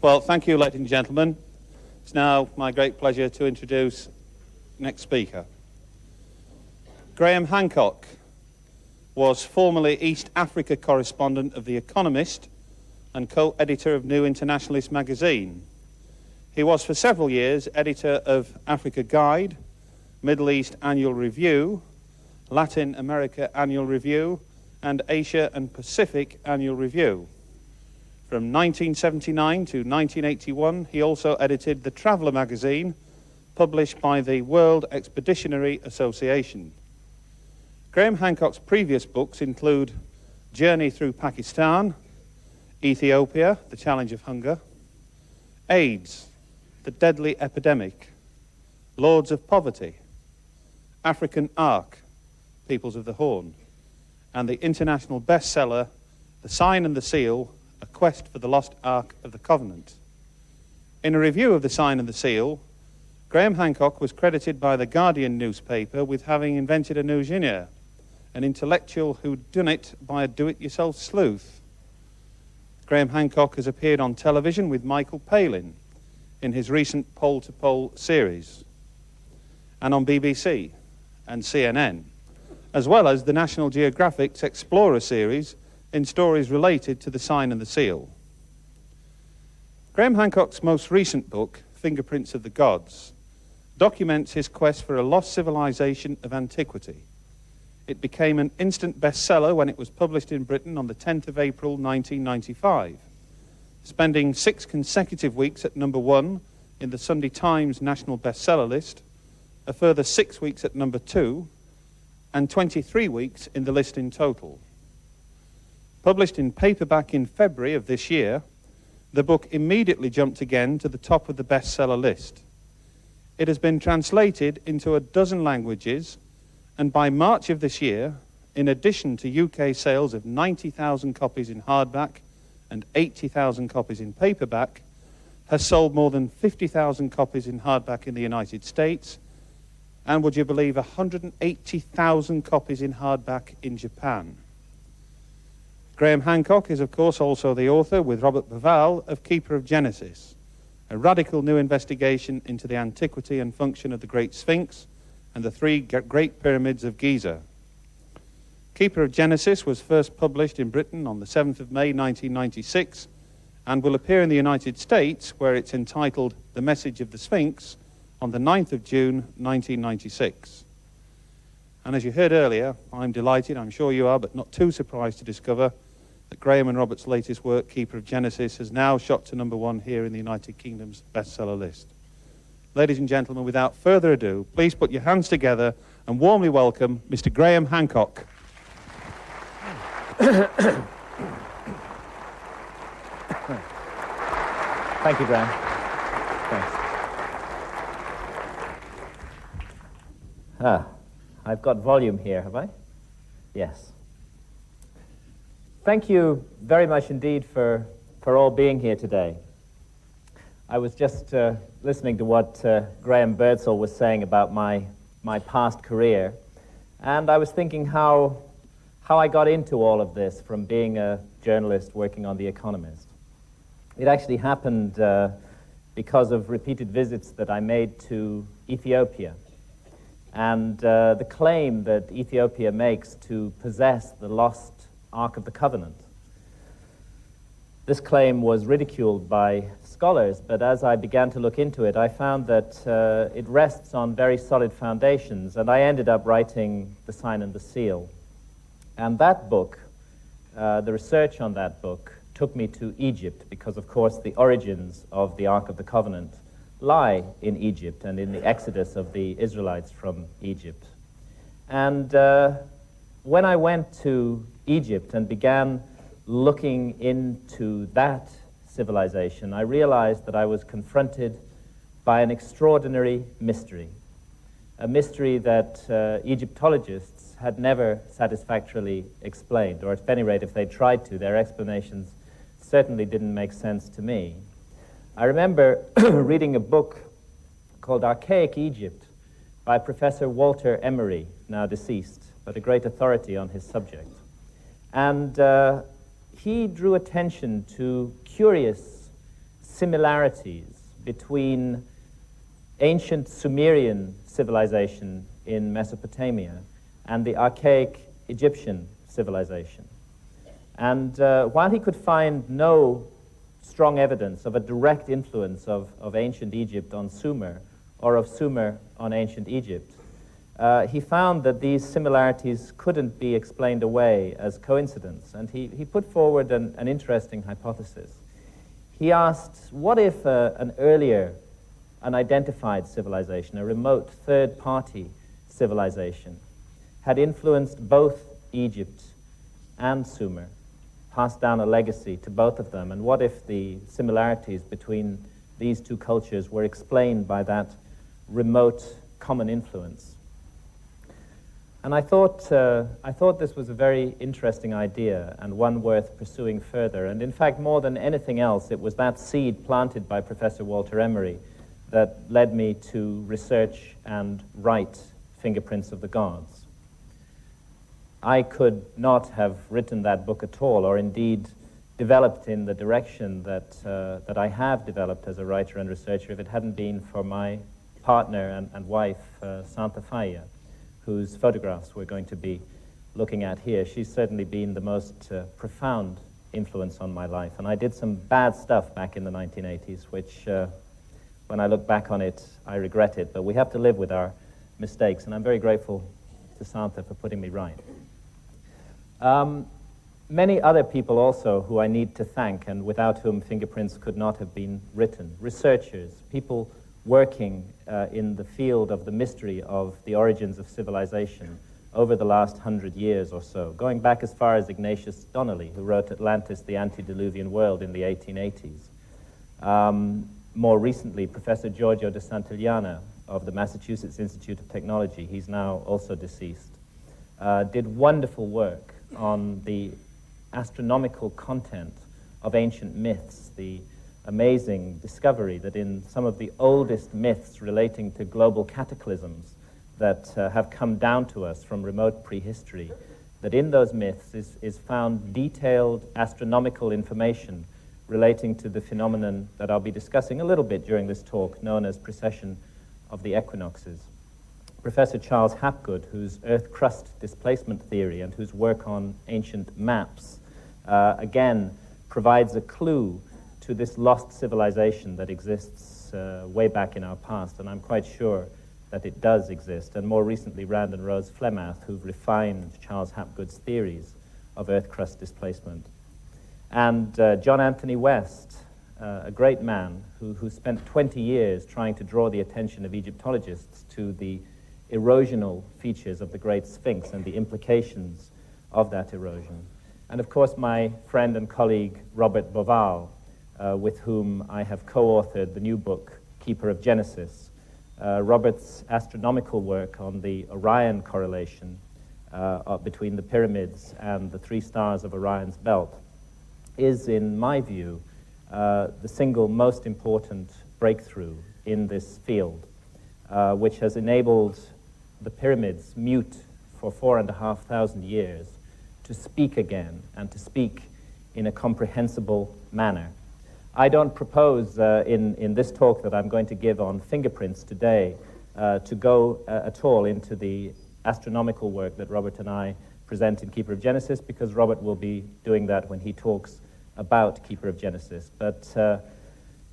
Well, thank you, ladies and gentlemen. It's now my great pleasure to introduce next speaker. Graham Hancock was formerly East Africa correspondent of The Economist and co-editor of New Internationalist magazine. He was for several years editor of Africa Guide, Middle East Annual Review, Latin America Annual Review, and Asia and Pacific Annual Review. From 1979 to 1981, he also edited the Traveller magazine, published by the World Expeditionary Association. Graham Hancock's previous books include Journey Through Pakistan, Ethiopia, The Challenge of Hunger, AIDS, The Deadly Epidemic, Lords of Poverty, African Ark, Peoples of the Horn, and the international bestseller, The Sign and the Seal, A Quest for the Lost Ark of the Covenant. In a review of The Sign and the Seal, Graham Hancock was credited by the Guardian newspaper with having invented a new genre, an intellectual who'd done it by a do-it-yourself sleuth. Graham Hancock has appeared on television with Michael Palin in his recent Pole to Pole series, and on BBC and CNN, as well as the National Geographic's Explorer series in stories related to the Sign and the Seal. Graham Hancock's most recent book, Fingerprints of the Gods, documents his quest for a lost civilization of antiquity. It became an instant bestseller when it was published in Britain on the 10th of April 1995, spending 6 consecutive weeks at number 1 in the Sunday Times National Bestseller list, a further 6 weeks at number 2, and 23 weeks in the list in total. Published in paperback in February of this year, the book immediately jumped again to the top of the bestseller list. It has been translated into a dozen languages, and by March of this year, in addition to UK sales of 90,000 copies in hardback and 80,000 copies in paperback, has sold more than 50,000 copies in hardback in the United States, and would you believe 180,000 copies in hardback in Japan. Graham Hancock is, of course, also the author, with Robert Bauval, of Keeper of Genesis, a radical new investigation into the antiquity and function of the Great Sphinx and the 3 Great Pyramids of Giza. Keeper of Genesis was first published in Britain on the 7th of May 1996 and will appear in the United States, where it's entitled The Message of the Sphinx, on the 9th of June 1996. And as you heard earlier, I'm delighted, I'm sure you are, but not too surprised to discover that Graham and Robert's latest work, Keeper of Genesis, has now shot to number 1 here in the United Kingdom's bestseller list. Ladies and gentlemen, without further ado, please put your hands together and warmly welcome Mr. Graham Hancock. Thank you, Graham. Thanks. I've got volume here, have I? Yes. Thank you very much indeed for all being here today. I was just listening to what Graham Birdsall was saying about my past career, and I was thinking how I got into all of this from being a journalist working on The Economist. It actually happened because of repeated visits that I made to Ethiopia, and the claim that Ethiopia makes to possess the lost Ark of the Covenant. This claim was ridiculed by scholars, but as I began to look into it, I found that it rests on very solid foundations, and I ended up writing The Sign and the Seal. And that book, the research on that book, took me to Egypt, because of course the origins of the Ark of the Covenant lie in Egypt and in the exodus of the Israelites from Egypt. And when I went to Egypt and began looking into that civilization, I realized that I was confronted by an extraordinary mystery, a mystery that Egyptologists had never satisfactorily explained, or at any rate, if they tried to, their explanations certainly didn't make sense to me. I remember reading a book called Archaic Egypt by Professor Walter Emery, now deceased, but a great authority on his subject. And he drew attention to curious similarities between ancient Sumerian civilization in Mesopotamia and the archaic Egyptian civilization. And while he could find no strong evidence of a direct influence of ancient Egypt on Sumer or of Sumer on ancient Egypt, he found that these similarities couldn't be explained away as coincidence, and he put forward an interesting hypothesis. He asked, what if an earlier unidentified civilization, a remote third-party civilization, had influenced both Egypt and Sumer, passed down a legacy to both of them, and what if the similarities between these two cultures were explained by that remote common influence? And I thought this was a very interesting idea and one worth pursuing further. And in fact, more than anything else, it was that seed planted by Professor Walter Emery that led me to research and write Fingerprints of the Gods. I could not have written that book at all, or indeed developed in the direction that I have developed as a writer and researcher, if it hadn't been for my partner and wife, Santa Faya, whose photographs we're going to be looking at here. She's certainly been the most profound influence on my life. And I did some bad stuff back in the 1980s, which, when I look back on it, I regret it. But we have to live with our mistakes, and I'm very grateful to Santa for putting me right. Many other people also who I need to thank, and without whom Fingerprints could not have been written. Researchers, people working in the field of the mystery of the origins of civilization over the last 100 years or so, going back as far as Ignatius Donnelly, who wrote Atlantis, the Antediluvian World in the 1880s. More recently, Professor Giorgio de Santillana of the Massachusetts Institute of Technology, he's now also deceased, did wonderful work on the astronomical content of ancient myths, the amazing discovery that in some of the oldest myths relating to global cataclysms that have come down to us from remote prehistory, that in those myths is found detailed astronomical information relating to the phenomenon that I'll be discussing a little bit during this talk, known as precession of the equinoxes. Professor Charles Hapgood, whose Earth crust displacement theory and whose work on ancient maps, again, provides a clue to this lost civilization that exists way back in our past, and I'm quite sure that it does exist. And more recently, Rand and Rose Flemath, who've refined Charles Hapgood's theories of Earth crust displacement. And John Anthony West, a great man who spent 20 years trying to draw the attention of Egyptologists to the erosional features of the Great Sphinx and the implications of that erosion. And of course, my friend and colleague, Robert Bauval, with whom I have co-authored the new book, Keeper of Genesis. Robert's astronomical work on the Orion correlation between the pyramids and the three stars of Orion's belt is, in my view, the single most important breakthrough in this field, which has enabled the pyramids, mute for 4,500 years, to speak again and to speak in a comprehensible manner. I don't propose in this talk that I'm going to give on fingerprints today to go at all into the astronomical work that Robert and I present in Keeper of Genesis, because Robert will be doing that when he talks about Keeper of Genesis. But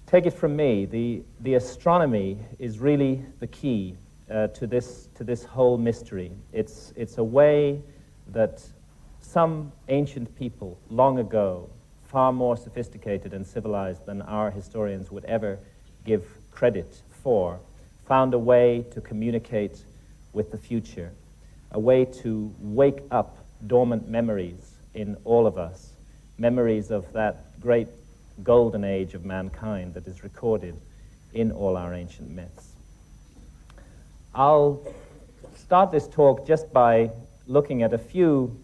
take it from me, the astronomy is really the key to this whole mystery. It's a way that some ancient people long ago, far more sophisticated and civilized than our historians would ever give credit for, found a way to communicate with the future, a way to wake up dormant memories in all of us, memories of that great golden age of mankind that is recorded in all our ancient myths. I'll start this talk just by looking at a few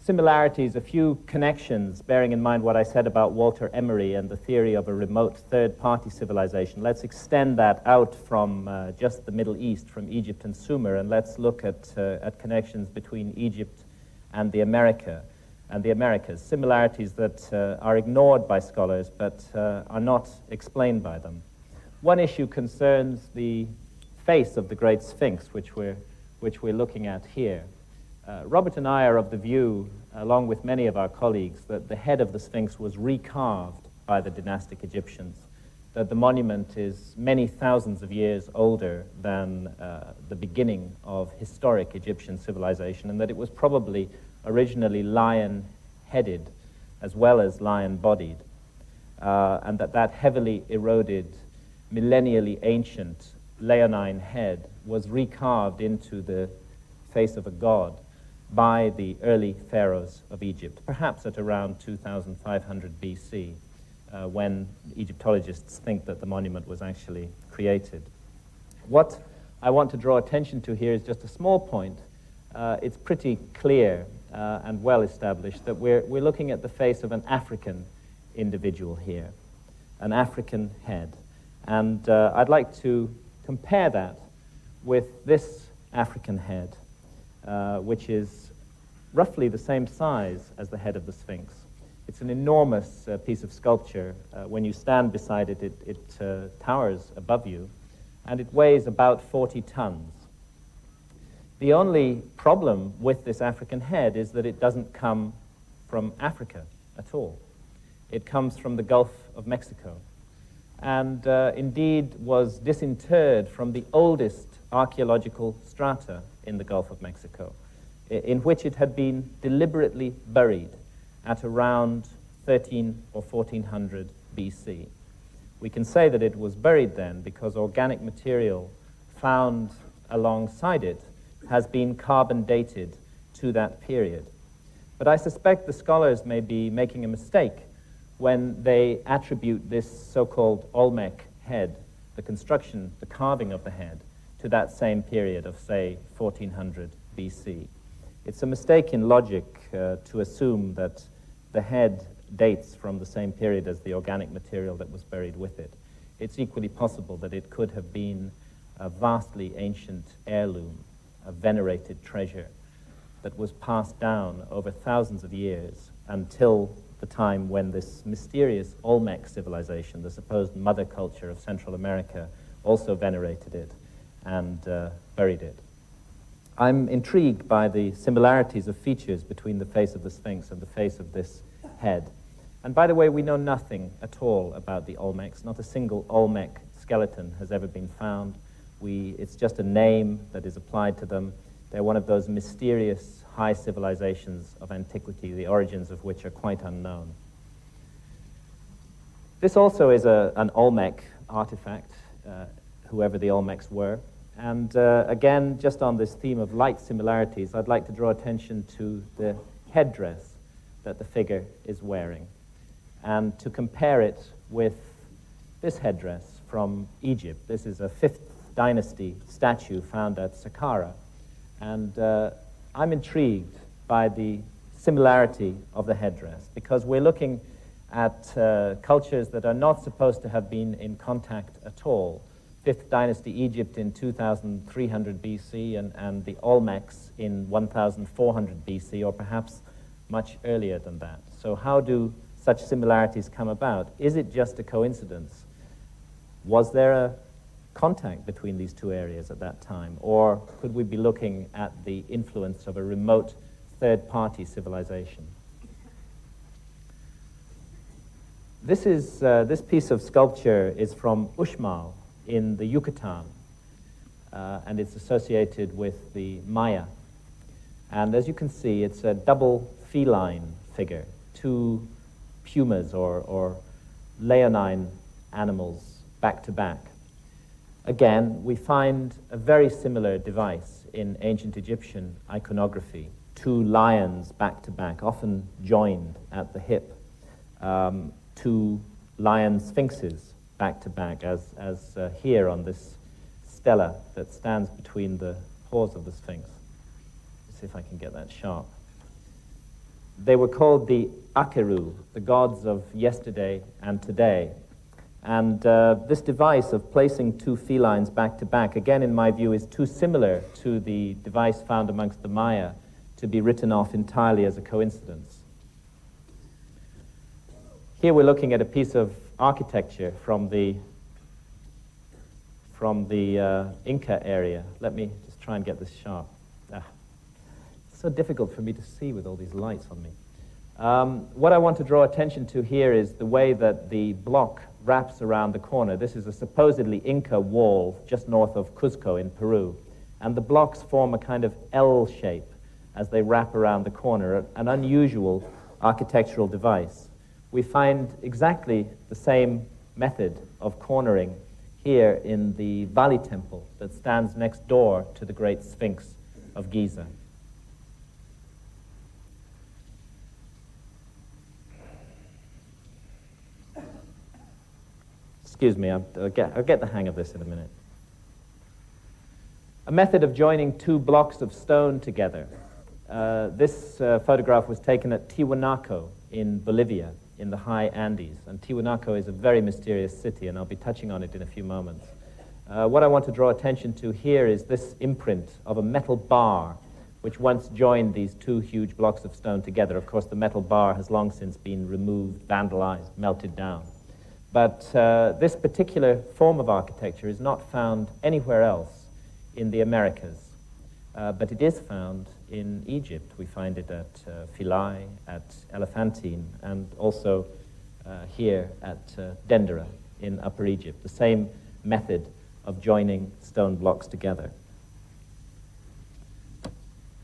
similarities, a few connections, bearing in mind what I said about Walter Emery and the theory of a remote third-party civilization. Let's extend that out from just the Middle East, from Egypt and Sumer, and let's look at connections between Egypt and the America. and the Americas, similarities that are ignored by scholars but are not explained by them. One issue concerns the face of the Great Sphinx, which we're looking at here. Robert and I are of the view, along with many of our colleagues, that the head of the Sphinx was recarved by the dynastic Egyptians, that the monument is many thousands of years older than the beginning of historic Egyptian civilization, and that it was probably originally lion-headed as well as lion-bodied, and that heavily eroded, millennially ancient leonine head was recarved into the face of a god by the early pharaohs of Egypt, perhaps at around 2500 BC, when Egyptologists think that the monument was actually created. What I want to draw attention to here is just a small point. It's pretty clear and well established that we're looking at the face of an African individual here, an African head. And I'd like to compare that with this African head, which is roughly the same size as the head of the Sphinx. It's an enormous piece of sculpture. When you stand beside it, it towers above you, and it weighs about 40 tons. The only problem with this African head is that it doesn't come from Africa at all. It comes from the Gulf of Mexico, and indeed was disinterred from the oldest archaeological strata in the Gulf of Mexico, in which it had been deliberately buried at around 13 or 1400 BC. We can say that it was buried then because organic material found alongside it has been carbon dated to that period. But I suspect the scholars may be making a mistake when they attribute this so-called Olmec head, the construction, the carving of the head, to that same period of, say, 1400 BC. It's a mistake in logic to assume that the head dates from the same period as the organic material that was buried with it. It's equally possible that it could have been a vastly ancient heirloom, a venerated treasure that was passed down over thousands of years until the time when this mysterious Olmec civilization, the supposed mother culture of Central America, also venerated it and buried it. I'm intrigued by the similarities of features between the face of the Sphinx and the face of this head. And by the way, we know nothing at all about the Olmecs. Not a single Olmec skeleton has ever been found. It's just a name that is applied to them. They're one of those mysterious high civilizations of antiquity, the origins of which are quite unknown. This also is an Olmec artifact, whoever the Olmecs were. And again, just on this theme of light similarities, I'd like to draw attention to the headdress that the figure is wearing, and to compare it with this headdress from Egypt. This is a 5th dynasty statue found at Saqqara, and I'm intrigued by the similarity of the headdress, because we're looking at cultures that are not supposed to have been in contact at all. 5th dynasty Egypt in 2300 BC and the Olmecs in 1400 BC, or perhaps much earlier than that. So how do such similarities come about? Is it just a coincidence? Was there a contact between these two areas at that time? Or could we be looking at the influence of a remote third-party civilization? This piece of sculpture is from Uxmal in the Yucatan, and it's associated with the Maya. And as you can see, it's a double feline figure, two pumas or leonine animals back to back. Again, we find a very similar device in ancient Egyptian iconography, two lions back to back, often joined at the hip, two lion sphinxes back to back, as here on this stela that stands between the paws of the Sphinx. Let's see if I can get that sharp. They were called the Akeru, the gods of yesterday and today. And this device of placing two felines back to back, again in my view, is too similar to the device found amongst the Maya to be written off entirely as a coincidence. Here we're looking at a piece of architecture from the Inca area. Let me just try and get this sharp. It's so difficult for me to see with all these lights on me. What I want to draw attention to here is the way that the block wraps around the corner. This is a supposedly Inca wall just north of Cuzco in Peru. And the blocks form a kind of L shape as they wrap around the corner, an unusual architectural device. We find exactly the same method of cornering here in the Bali temple that stands next door to the Great Sphinx of Giza. Excuse me, I'll get the hang of this in a minute. A method of joining two blocks of stone together. This photograph was taken at Tiwanaku in Bolivia, in the high Andes. And Tiwanaku is a very mysterious city, and I'll be touching on it in a few moments. What I want to draw attention to here is this imprint of a metal bar which once joined these two huge blocks of stone together. Of course, the metal bar has long since been removed, vandalized, melted down. But this particular form of architecture is not found anywhere else in the Americas. But it is found in Egypt. We find it at Philae, at Elephantine, and also here at Dendera in Upper Egypt. The same method of joining stone blocks together.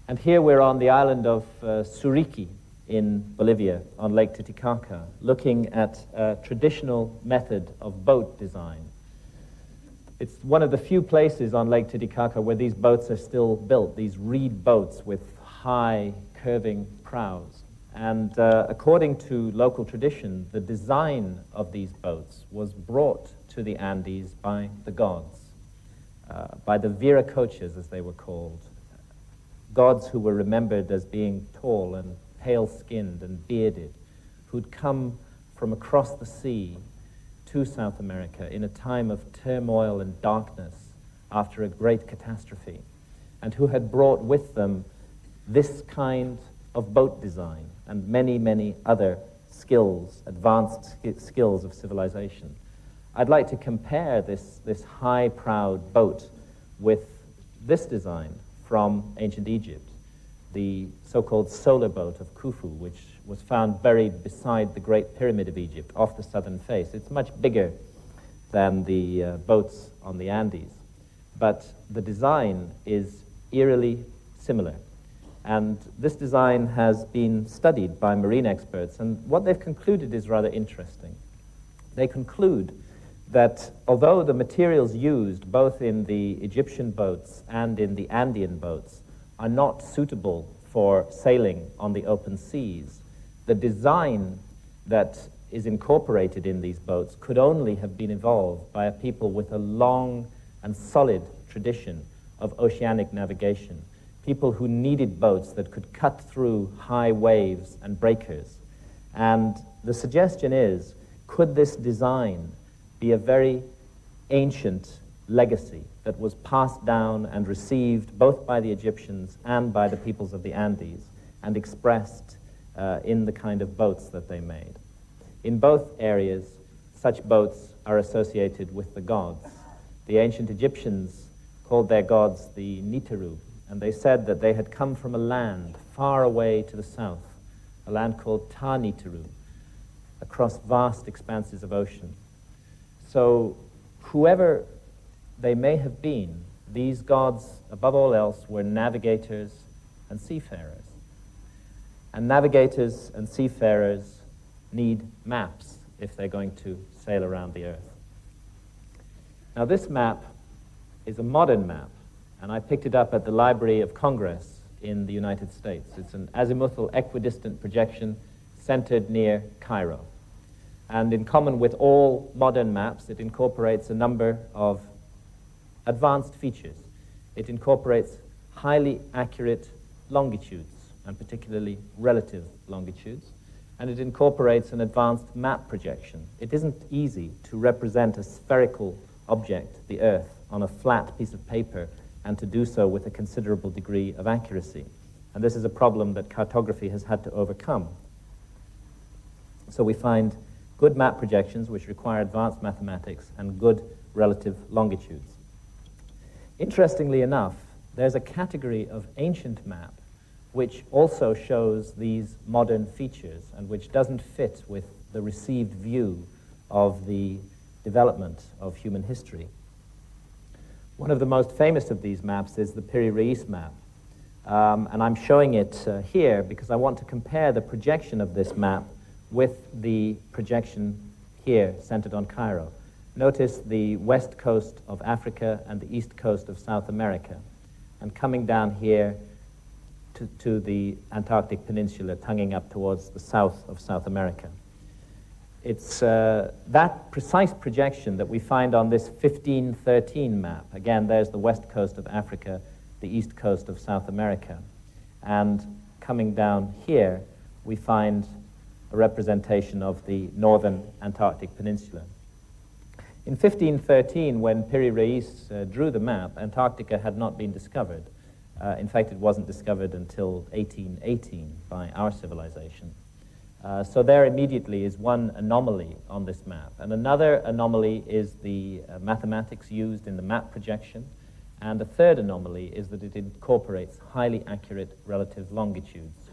And here we're on the island of Suriqui in Bolivia, on Lake Titicaca, looking at a traditional method of boat design. It's one of the few places on Lake Titicaca where these boats are still built, these reed boats with high curving prows. And according to local tradition, the design of these boats was brought to the Andes by the gods, by the Viracochas, as they were called, gods who were remembered as being tall and pale-skinned and bearded, who'd come from across the sea to South America in a time of turmoil and darkness after a great catastrophe, and who had brought with them this kind of boat design and many, many other skills, advanced skills of civilization. I'd like to compare this high-prowed boat with this design from ancient Egypt, the so-called solar boat of Khufu, which was found buried beside the Great Pyramid of Egypt off the southern face. It's much bigger than the boats on the Andes, but the design is eerily similar. And this design has been studied by marine experts, and what they've concluded is rather interesting. They conclude that although the materials used both in the Egyptian boats and in the Andean boats are not suitable for sailing on the open seas, the design that is incorporated in these boats could only have been evolved by a people with a long and solid tradition of oceanic navigation, people who needed boats that could cut through high waves and breakers. And the suggestion is, could this design be a very ancient legacy that was passed down and received both by the Egyptians and by the peoples of the Andes and expressed in the kind of boats that they made? In both areas, such boats are associated with the gods. The ancient Egyptians called their gods the Niteru, and they said that they had come from a land far away to the south, a land called Ta-Niteru, across vast expanses of ocean. So whoever they may have been, these gods, above all else, were navigators and seafarers. And navigators and seafarers need maps if they're going to sail around the earth. Now this map is a modern map, and I picked it up at the Library of Congress in the United States. It's an azimuthal equidistant projection centered near Cairo. And in common with all modern maps, it incorporates a number of advanced features. It incorporates highly accurate longitudes, and particularly relative longitudes, and it incorporates an advanced map projection. It isn't easy to represent a spherical object, the Earth, on a flat piece of paper, and to do so with a considerable degree of accuracy. And this is a problem that cartography has had to overcome. So we find good map projections which require advanced mathematics and good relative longitudes. Interestingly enough, there's a category of ancient map which also shows these modern features and which doesn't fit with the received view of the development of human history. One of the most famous of these maps is the Piri-Reis map. And I'm showing it here because I want to compare the projection of this map with the projection here centered on Cairo. Notice the west coast of Africa and the east coast of South America, and coming down here to the Antarctic Peninsula, tonguing up towards the south of South America. It's that precise projection that we find on this 1513 map. Again, there's the west coast of Africa, the east coast of South America. And coming down here, we find a representation of the northern Antarctic Peninsula. In 1513, when Piri-Reis drew the map, Antarctica had not been discovered. In fact, it wasn't discovered until 1818 by our civilization. So there immediately is one anomaly on this map. And another anomaly is the mathematics used in the map projection. And a third anomaly is that it incorporates highly accurate relative longitudes.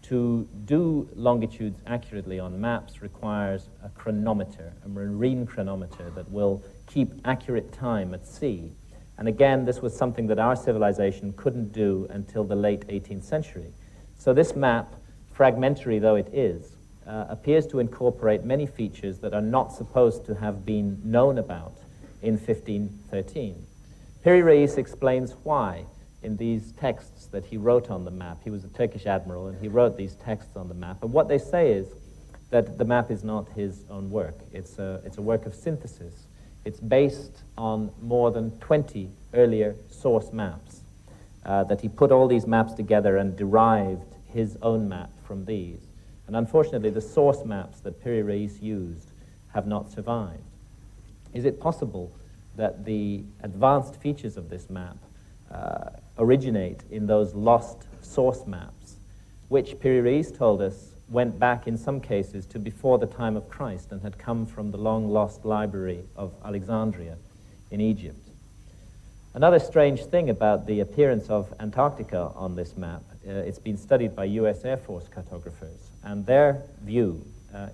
To do longitudes accurately on maps requires a chronometer, a marine chronometer that will keep accurate time at sea. And again, this was something that our civilization couldn't do until the late 18th century. So this map, fragmentary though it is, appears to incorporate many features that are not supposed to have been known about in 1513. Piri-Reis explains why in these texts that he wrote on the map. He was a Turkish admiral, and he wrote these texts on the map. And what they say is that the map is not his own work. It's a work of synthesis. It's based on more than 20 earlier source maps, that he put all these maps together and derived his own map from these. And unfortunately, the source maps that Piri-Reis used have not survived. Is it possible that the advanced features of this map originate in those lost source maps, which Piri-Reis told us went back in some cases to before the time of Christ and had come from the long-lost library of Alexandria in Egypt? Another strange thing about the appearance of Antarctica on this map, it's been studied by US Air Force cartographers, and their view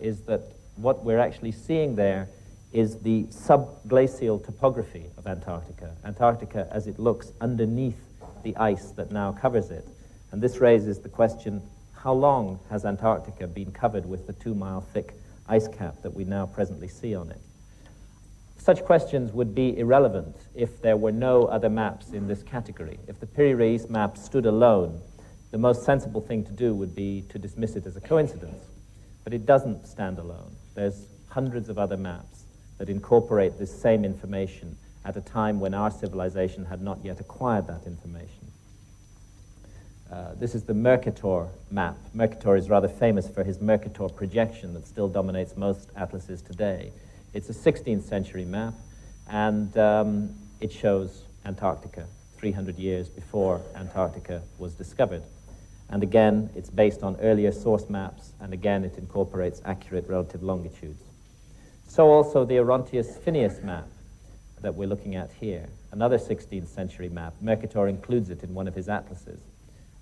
is that what we're actually seeing there is the subglacial topography of Antarctica. Antarctica as it looks underneath the ice that now covers it. And this raises the question, how long has Antarctica been covered with the 2-mile thick ice cap that we now presently see on it? Such questions would be irrelevant if there were no other maps in this category. If the Piri-Reis map stood alone, the most sensible thing to do would be to dismiss it as a coincidence. But it doesn't stand alone. There's hundreds of other maps that incorporate this same information at a time when our civilization had not yet acquired that information. This is the Mercator map. Mercator is rather famous for his Mercator projection that still dominates most atlases today. It's a 16th century map, and it shows Antarctica 300 years before Antarctica was discovered. And again, it's based on earlier source maps, and again, it incorporates accurate relative longitudes. So also the Orontius Phineus map that we're looking at here, another 16th century map. Mercator includes it in one of his atlases.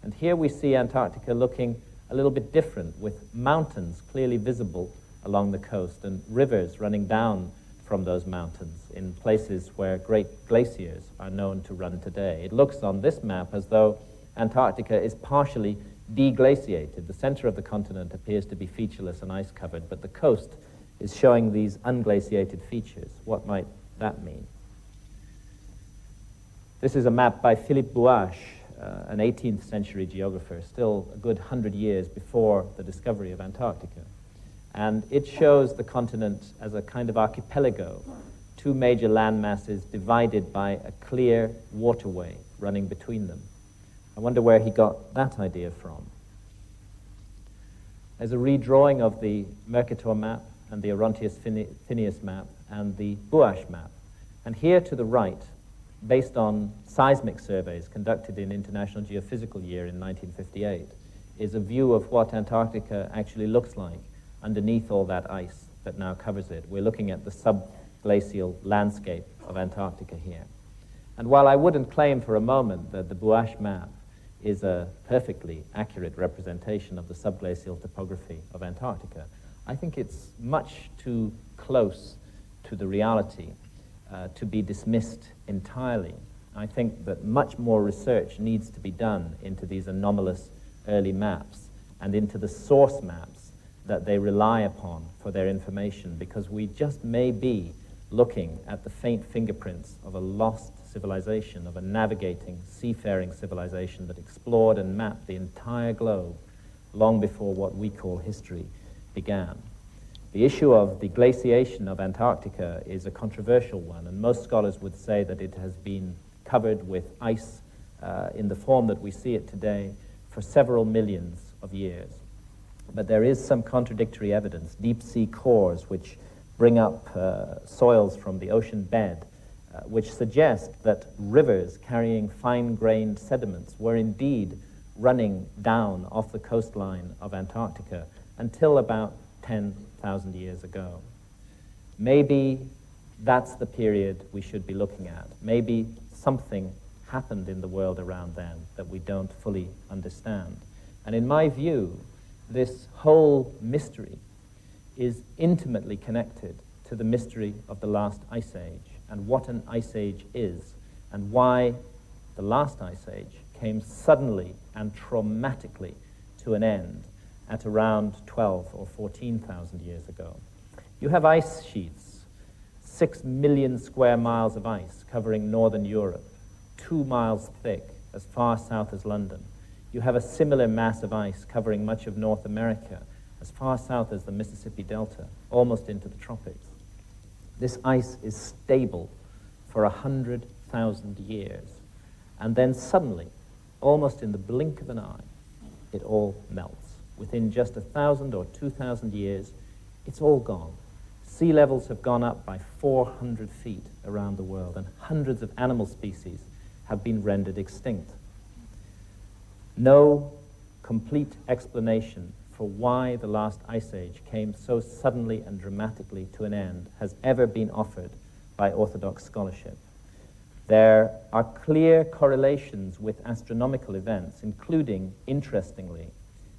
And here we see Antarctica looking a little bit different, with mountains clearly visible along the coast and rivers running down from those mountains in places where great glaciers are known to run today. It looks on this map as though Antarctica is partially deglaciated. The center of the continent appears to be featureless and ice-covered, but the coast is showing these unglaciated features. What might that mean? This is a map by Philippe Bouache, an 18th century geographer, still a good 100 years before the discovery of Antarctica. And it shows the continent as a kind of archipelago, 2 major land masses divided by a clear waterway running between them. I wonder where he got that idea from. There's a redrawing of the Mercator map and the Orontius Phineus map and the Bouache map. And here to the right, based on seismic surveys conducted in International Geophysical Year in 1958, is a view of what Antarctica actually looks like underneath all that ice that now covers it. We're looking at the subglacial landscape of Antarctica here. And while I wouldn't claim for a moment that the Buache map is a perfectly accurate representation of the subglacial topography of Antarctica, I think it's much too close to the reality to be dismissed entirely. I think that much more research needs to be done into these anomalous early maps and into the source maps that they rely upon for their information, because we just may be looking at the faint fingerprints of a lost civilization, of a navigating, seafaring civilization that explored and mapped the entire globe long before what we call history began. The issue of the glaciation of Antarctica is a controversial one, and most scholars would say that it has been covered with ice in the form that we see it today for several millions of years. But there is some contradictory evidence, deep sea cores which bring up soils from the ocean bed, which suggest that rivers carrying fine-grained sediments were indeed running down off the coastline of Antarctica until about 10,000 years ago. Maybe that's the period we should be looking at. Maybe something happened in the world around then that we don't fully understand. And in my view, this whole mystery is intimately connected to the mystery of the last ice age and what an ice age is and why the last ice age came suddenly and traumatically to an end at around 12 or 14,000 years ago. You have ice sheets, 6 million square miles of ice covering northern Europe, 2 miles thick, as far south as London. You have a similar mass of ice covering much of North America, as far south as the Mississippi Delta, almost into the tropics. This ice is stable for 100,000 years. And then suddenly, almost in the blink of an eye, it all melts. Within just 1,000 or 2,000 years, it's all gone. Sea levels have gone up by 400 feet around the world, and hundreds of animal species have been rendered extinct. No complete explanation for why the last ice age came so suddenly and dramatically to an end has ever been offered by orthodox scholarship. There are clear correlations with astronomical events, including, interestingly,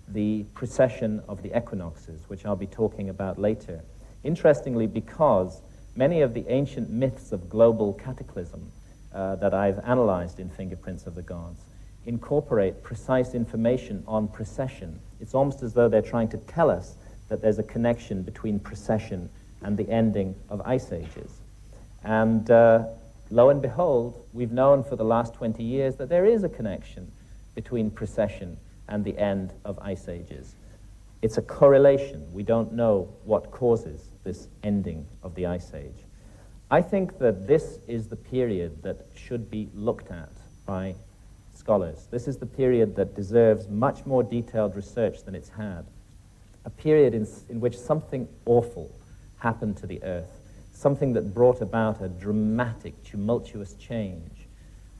the precession of the equinoxes, which I'll be talking about later. Interestingly, because many of the ancient myths of global cataclysm that I've analyzed in Fingerprints of the Gods incorporate precise information on precession. It's almost as though they're trying to tell us that there's a connection between precession and the ending of ice ages. And lo and behold, we've known for the last 20 years that there is a connection between precession and the end of ice ages. It's a correlation. We don't know what causes this ending of the ice age. I think that this is the period that should be looked at by scholars. This is the period that deserves much more detailed research than it's had. A period in which something awful happened to the Earth, something that brought about a dramatic, tumultuous change,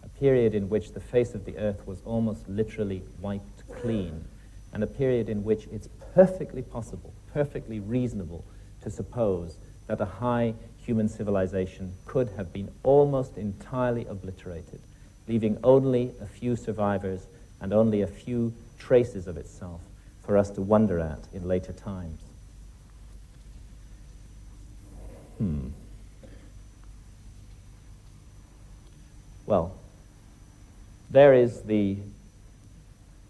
a period in which the face of the Earth was almost literally wiped clean, and a period in which it's perfectly possible, perfectly reasonable to suppose that a high human civilization could have been almost entirely obliterated, leaving only a few survivors and only a few traces of itself for us to wonder at in later times. Well, there is the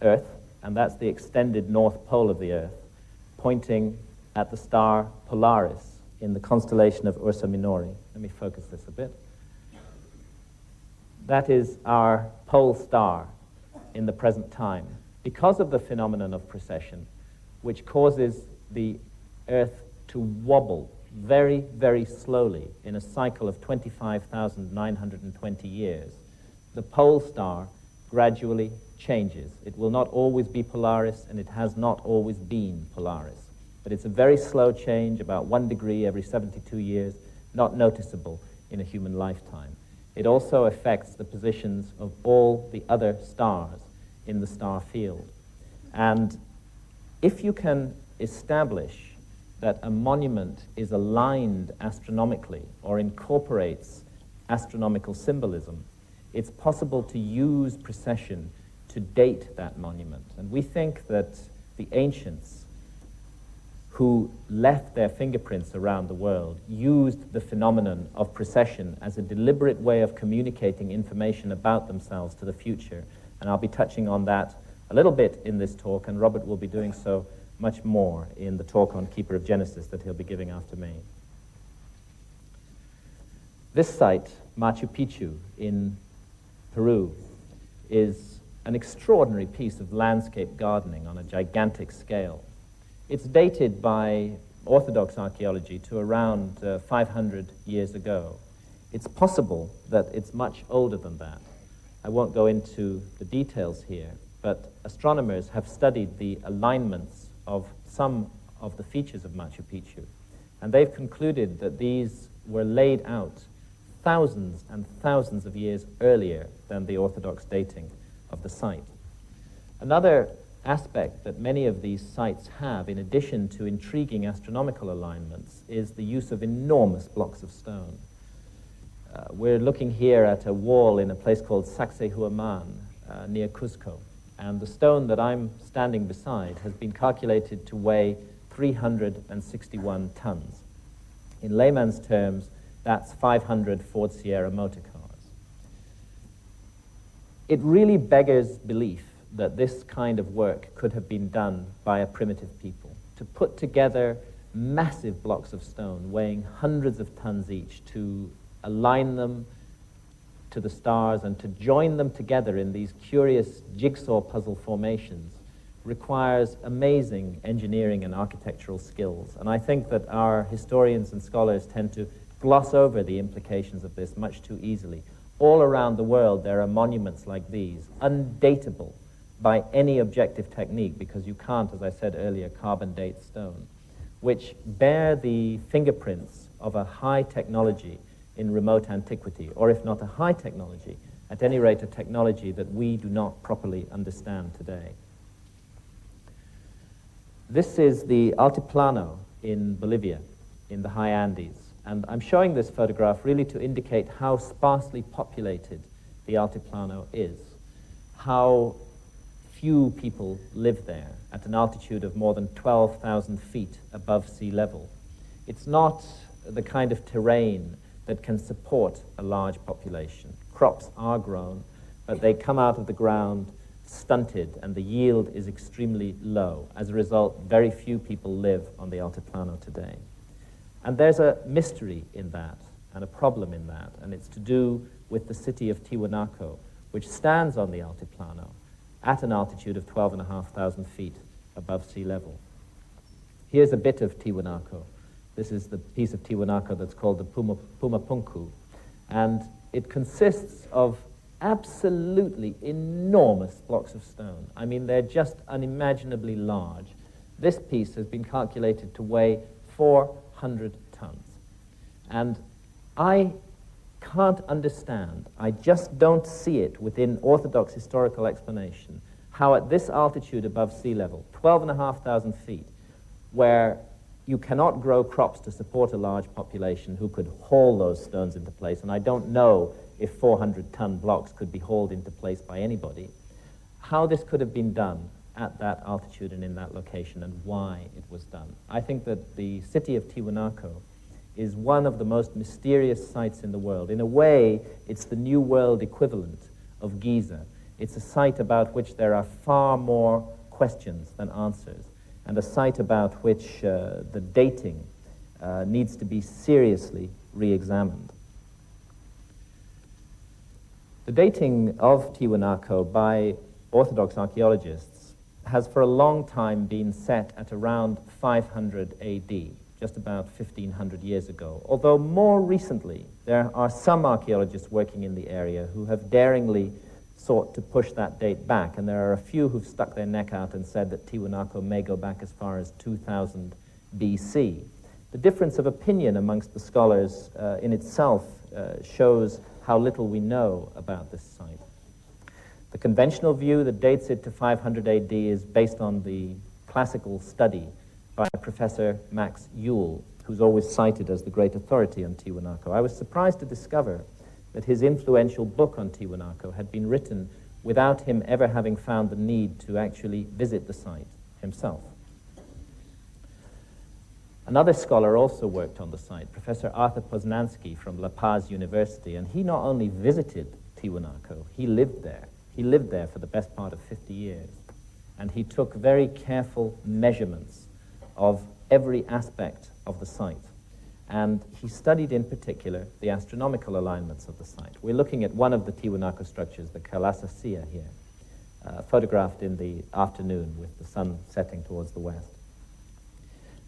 Earth, and that's the extended north pole of the Earth, pointing at the star Polaris in the constellation of Ursa Minori. Let me focus this a bit. That is our pole star in the present time, because of the phenomenon of precession, which causes the Earth to wobble very, very slowly in a cycle of 25,920 years. The pole star gradually changes. It will not always be Polaris, and it has not always been Polaris. But it's a very slow change, about 1 degree every 72 years, not noticeable in a human lifetime. It also affects the positions of all the other stars in the star field. And if you can establish that a monument is aligned astronomically or incorporates astronomical symbolism, it's possible to use precession to date that monument. And we think that the ancients who left their fingerprints around the world used the phenomenon of precession as a deliberate way of communicating information about themselves to the future. And I'll be touching on that a little bit in this talk, and Robert will be doing so much more in the talk on Keeper of Genesis that he'll be giving after me. This site, Machu Picchu in Peru, is an extraordinary piece of landscape gardening on a gigantic scale. It's dated by Orthodox archaeology to around 500 years ago. It's possible that it's much older than that. I won't go into the details here, but astronomers have studied the alignments of some of the features of Machu Picchu, and they've concluded that these were laid out thousands and thousands of years earlier than the Orthodox dating of the site. Another aspect that many of these sites have, in addition to intriguing astronomical alignments, is the use of enormous blocks of stone. We're looking here at a wall in a place called Sacsayhuaman near Cuzco, and the stone that I'm standing beside has been calculated to weigh 361 tons. In layman's terms, that's 500 Ford Sierra motor cars. It really beggars belief that this kind of work could have been done by a primitive people, to put together massive blocks of stone weighing hundreds of tons each, to align them to the stars and to join them together in these curious jigsaw puzzle formations requires amazing engineering and architectural skills. And I think that our historians and scholars tend to gloss over the implications of this much too easily. All around the world there are monuments like these, undateable by any objective technique, because you can't, as I said earlier, carbon date stone, which bear the fingerprints of a high technology in remote antiquity, or if not a high technology, at any rate a technology that we do not properly understand today. This is the Altiplano in Bolivia, in the high Andes, and I'm showing this photograph really to indicate how sparsely populated the Altiplano is, how few people live there at an altitude of more than 12,000 feet above sea level. It's not the kind of terrain that can support a large population. Crops are grown, but they come out of the ground stunted, and the yield is extremely low. As a result, very few people live on the Altiplano today. And there's a mystery in that, and a problem in that, and it's to do with the city of Tiwanaku, which stands on the Altiplano at an altitude of 12,500 feet above sea level. Here's a bit of Tiwanaku. This is the piece of Tiwanaku that's called the Pumapunku, and it consists of absolutely enormous blocks of stone. I mean, they're just unimaginably large. This piece has been calculated to weigh 400 tons. And I can't understand, I just don't see it within orthodox historical explanation, how at this altitude above sea level, 12,500 feet, where you cannot grow crops to support a large population who could haul those stones into place, and I don't know if 400-ton blocks could be hauled into place by anybody, how this could have been done at that altitude and in that location, and why it was done. I think that the city of Tiwanaku is one of the most mysterious sites in the world. In a way, it's the New World equivalent of Giza. It's a site about which there are far more questions than answers, and a site about which the dating needs to be seriously re-examined. The dating of Tiwanaku by Orthodox archaeologists has for a long time been set at around 500 AD, just about 1,500 years ago. Although more recently, there are some archaeologists working in the area who have daringly sought to push that date back, and there are a few who've stuck their neck out and said that Tiwanaku may go back as far as 2000 BC. The difference of opinion amongst the scholars in itself shows how little we know about this site. The conventional view that dates it to 500 AD is based on the classical study by Professor Max Ewell, who's always cited as the great authority on Tiwanaku. I was surprised to discover that his influential book on Tiwanaku had been written without him ever having found the need to actually visit the site himself. Another scholar also worked on the site, Professor Arthur Poznański from La Paz University, and he not only visited Tiwanaku, he lived there. He lived there for the best part of 50 years, and he took very careful measurements of every aspect of the site. And he studied in particular the astronomical alignments of the site. We're looking at one of the Tiwanaku structures, the Kalasa Sia here, photographed in the afternoon with the sun setting towards the west.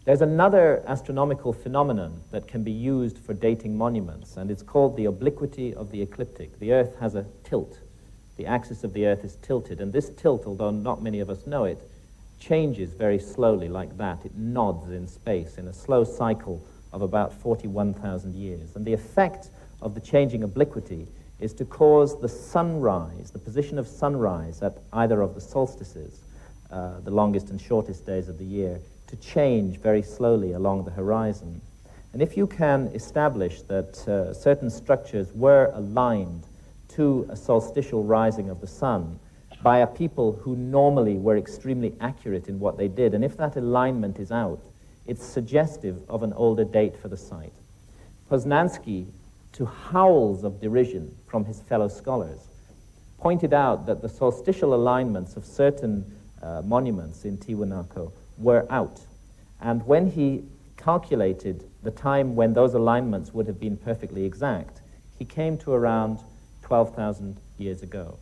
There's another astronomical phenomenon that can be used for dating monuments, and it's called the obliquity of the ecliptic. The Earth has a tilt. The axis of the Earth is tilted, and this tilt, although not many of us know it, changes very slowly like that. It nods in space in a slow cycle of about 41,000 years. And the effect of the changing obliquity is to cause the sunrise, the position of sunrise at either of the solstices, the longest and shortest days of the year, to change very slowly along the horizon. And if you can establish that certain structures were aligned to a solstitial rising of the sun by a people who normally were extremely accurate in what they did, and if that alignment is out, it's suggestive of an older date for the site. Poznański, to howls of derision from his fellow scholars, pointed out that the solstitial alignments of certain monuments in Tiwanaku were out. And when he calculated the time when those alignments would have been perfectly exact, he came to around 12,000 years ago.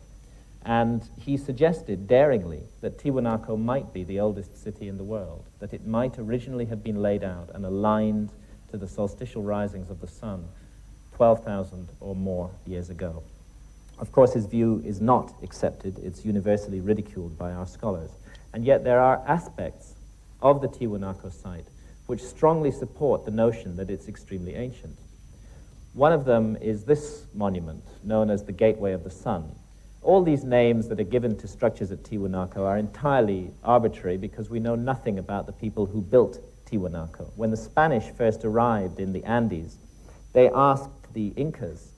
And he suggested daringly that Tiwanaku might be the oldest city in the world, that it might originally have been laid out and aligned to the solstitial risings of the sun 12,000 or more years ago. Of course, his view is not accepted. It's universally ridiculed by our scholars. And yet there are aspects of the Tiwanaku site which strongly support the notion that it's extremely ancient. One of them is this monument, known as the Gateway of the Sun. All these names that are given to structures at Tiwanaku are entirely arbitrary because we know nothing about the people who built Tiwanaku. When the Spanish first arrived in the Andes, they asked the Incas,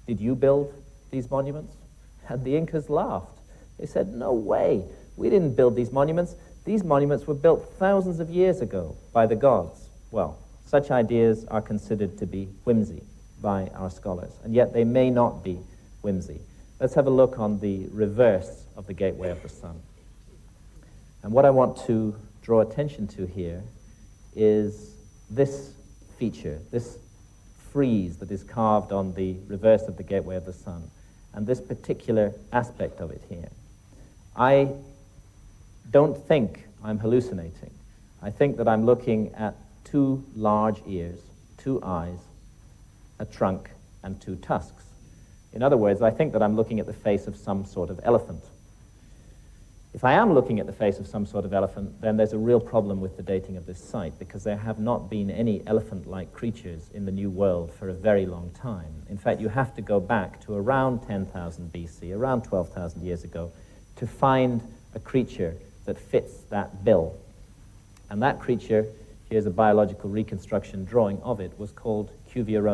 "Did you build these monuments?" And the Incas laughed. They said, "No way, we didn't build these monuments. These monuments were built thousands of years ago by the gods." Well, such ideas are considered to be whimsy by our scholars, and yet they may not be whimsy. Let's have a look on the reverse of the Gateway of the Sun. And what I want to draw attention to here is this feature, this frieze that is carved on the reverse of the Gateway of the Sun, and this particular aspect of it here. I don't think I'm hallucinating. I think that I'm looking at two large ears, two eyes, a trunk, and two tusks. In other words, I think that I'm looking at the face of some sort of elephant. If I am looking at the face of some sort of elephant, then there's a real problem with the dating of this site, because there have not been any elephant-like creatures in the New World for a very long time. In fact, you have to go back to around 10,000 BC, around 12,000 years ago, to find a creature that fits that bill. And that creature, here's a biological reconstruction drawing of it, was called Cuvier.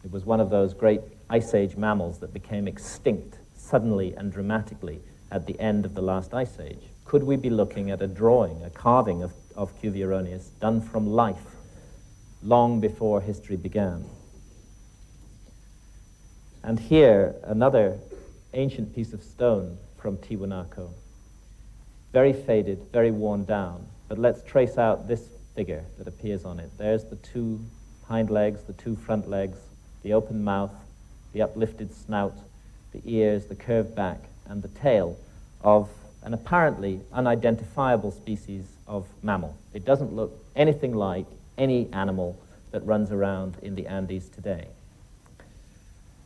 It was one of those great Ice Age mammals that became extinct suddenly and dramatically at the end of the last Ice Age. Could we be looking at a drawing, a carving of Cuvier done from life long before history began? And here, another ancient piece of stone from Tiwanaku. Very faded, very worn down, but let's trace out this figure that appears on it. There's the two hind legs, the two front legs, the open mouth, the uplifted snout, the ears, the curved back, and the tail of an apparently unidentifiable species of mammal. It doesn't look anything like any animal that runs around in the Andes today.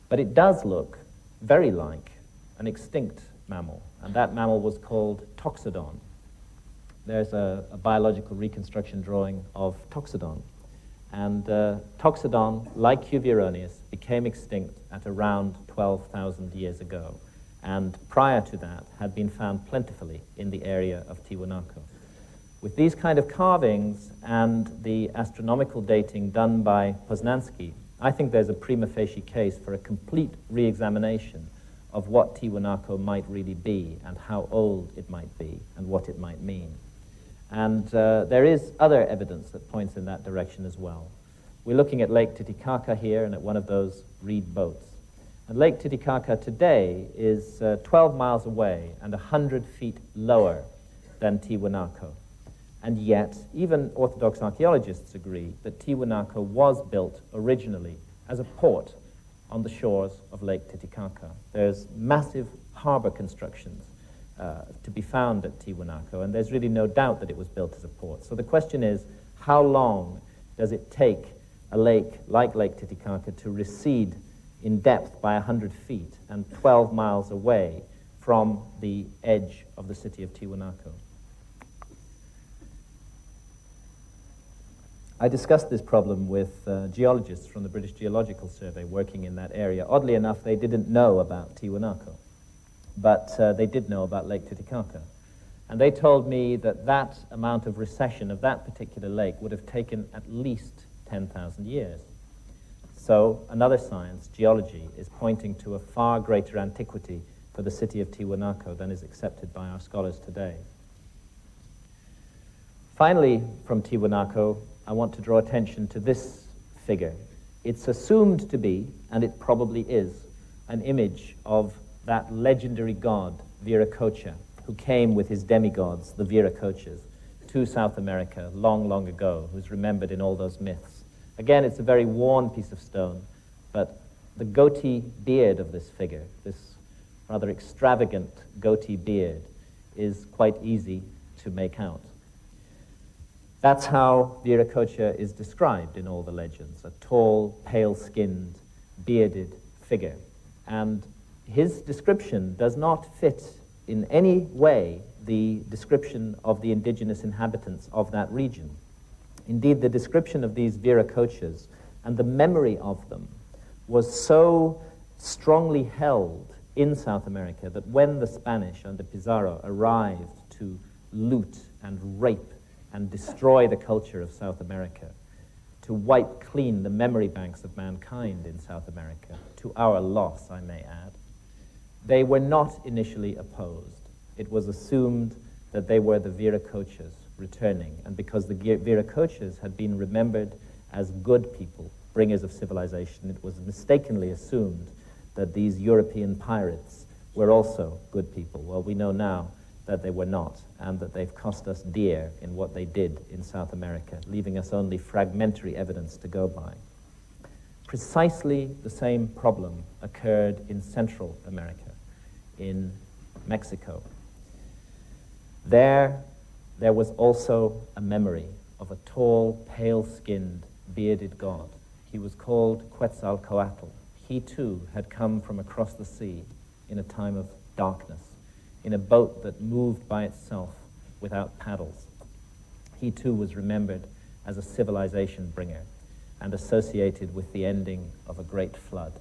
But it does look very like an extinct mammal, and that mammal was called Toxodon. There's a biological reconstruction drawing of Toxodon. And Toxodon, like Cuvier, became extinct at around 12,000 years ago, and prior to that had been found plentifully in the area of Tiwanaku. With these kind of carvings and the astronomical dating done by Poznański, I think there's a prima facie case for a complete re-examination of what Tiwanaku might really be and how old it might be and what it might mean. And there is other evidence that points in that direction as well. We're looking at Lake Titicaca here and at one of those reed boats. And Lake Titicaca today is 12 miles away and 100 feet lower than Tiwanaku. And yet, even Orthodox archaeologists agree that Tiwanaku was built originally as a port on the shores of Lake Titicaca. There's massive harbor constructions to be found at Tiwanaku, and there's really no doubt that it was built as a port. So the question is, how long does it take a lake like Lake Titicaca to recede in depth by 100 feet and 12 miles away from the edge of the city of Tiwanaku? I discussed this problem with geologists from the British Geological Survey working in that area. Oddly enough, they didn't know about Tiwanaku, but they did know about Lake Titicaca. And they told me that that amount of recession of that particular lake would have taken at least 10,000 years. So another science, geology, is pointing to a far greater antiquity for the city of Tiwanaku than is accepted by our scholars today. Finally, from Tiwanaku, I want to draw attention to this figure. It's assumed to be, and it probably is, an image of that legendary god, Viracocha, who came with his demigods, the Viracochas, to South America long, long ago, who's remembered in all those myths. Again, it's a very worn piece of stone, but the goatee beard of this figure, this rather extravagant goatee beard, is quite easy to make out. That's how Viracocha is described in all the legends, a tall, pale-skinned, bearded figure. And his description does not fit in any way the description of the indigenous inhabitants of that region. Indeed, the description of these Viracochas and the memory of them was so strongly held in South America that when the Spanish under Pizarro arrived to loot and rape and destroy the culture of South America, to wipe clean the memory banks of mankind in South America, to our loss, I may add, they were not initially opposed. It was assumed that they were the Viracochas returning, and because the Viracochas had been remembered as good people, bringers of civilization, it was mistakenly assumed that these European pirates were also good people. Well, we know now that they were not, and that they've cost us dear in what they did in South America, leaving us only fragmentary evidence to go by. Precisely the same problem occurred in Central America, in Mexico. There was also a memory of a tall, pale-skinned, bearded god. He was called Quetzalcoatl. He too had come from across the sea in a time of darkness, in a boat that moved by itself without paddles. He too was remembered as a civilization bringer and associated with the ending of a great flood.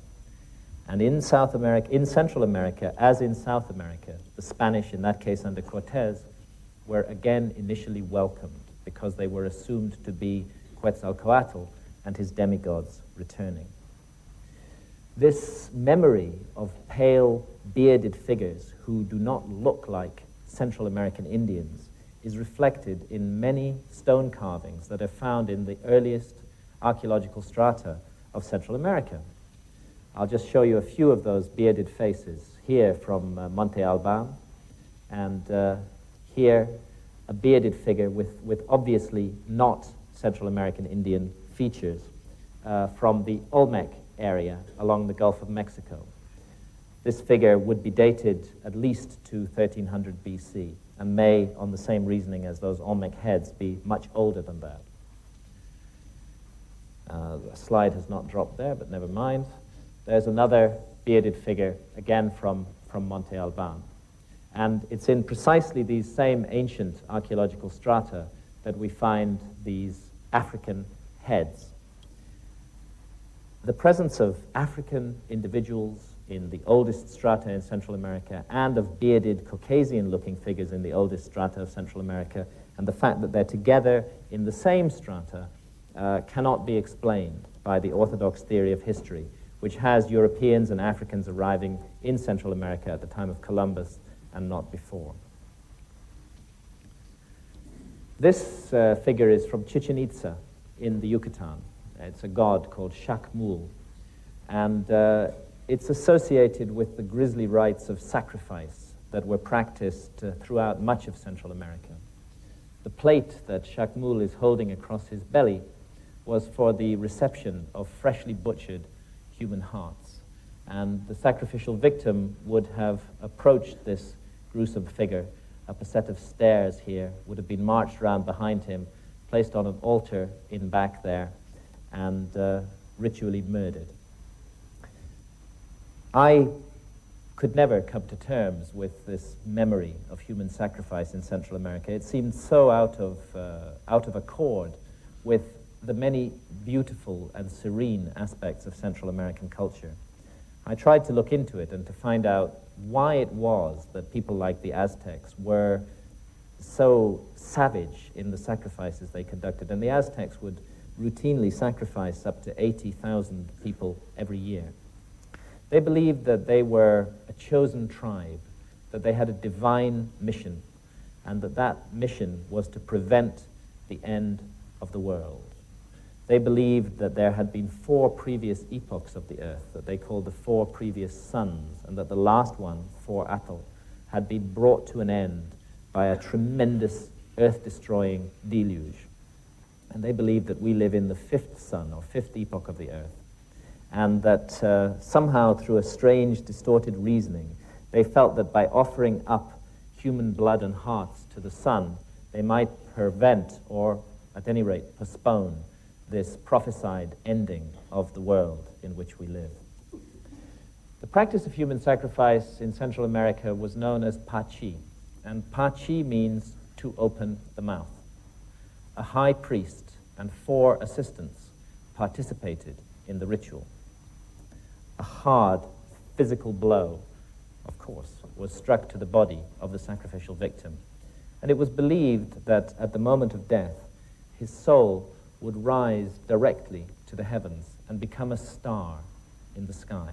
And in South America, in Central America, as in South America, the Spanish, in that case under Cortés, were again initially welcomed because they were assumed to be Quetzalcoatl and his demigods returning. This memory of pale, bearded figures who do not look like Central American Indians is reflected in many stone carvings that are found in the earliest archaeological strata of Central America. I'll just show you a few of those bearded faces here from Monte Alban, and here a bearded figure with obviously not Central American Indian features from the Olmec area along the Gulf of Mexico. This figure would be dated at least to 1300 BC and may, on the same reasoning as those Olmec heads, be much older than that. The slide has not dropped there, but never mind. There's another bearded figure, again from Monte Alban. And it's in precisely these same ancient archaeological strata that we find these African heads. The presence of African individuals in the oldest strata in Central America and of bearded Caucasian-looking figures in the oldest strata of Central America And the fact that they're together in the same strata cannot be explained by the orthodox theory of history, which has Europeans and Africans arriving in Central America at the time of Columbus and not before. This figure is from Chichen Itza in the Yucatan. It's a god called Shakmul, and it's associated with the grisly rites of sacrifice that were practiced throughout much of Central America. The plate that Shakmul is holding across his belly was for the reception of freshly butchered human hearts. And the sacrificial victim would have approached this gruesome figure up a set of stairs here, would have been marched around behind him, placed on an altar in back there, and ritually murdered. I could never come to terms with this memory of human sacrifice in Central America. It seemed so out of accord with the many beautiful and serene aspects of Central American culture. I tried to look into it and to find out why it was that people like the Aztecs were so savage in the sacrifices they conducted. And the Aztecs would routinely sacrifice up to 80,000 people every year. They believed that they were a chosen tribe, that they had a divine mission, and that mission was to prevent the end of the world. They believed that there had been 4 previous epochs of the earth that they called the 4 previous suns, and that the last one, 4 Atl, had been brought to an end by a tremendous earth-destroying deluge. And they believed that we live in the 5th sun, or 5th epoch of the earth, and that somehow through a strange, distorted reasoning, they felt that by offering up human blood and hearts to the sun, they might prevent, or at any rate postpone, this prophesied ending of the world in which we live. The practice of human sacrifice in Central America was known as pachi, and pachi means to open the mouth. A high priest and 4 assistants participated in the ritual. A hard physical blow, of course, was struck to the body of the sacrificial victim, and it was believed that at the moment of death, his soul would rise directly to the heavens and become a star in the sky.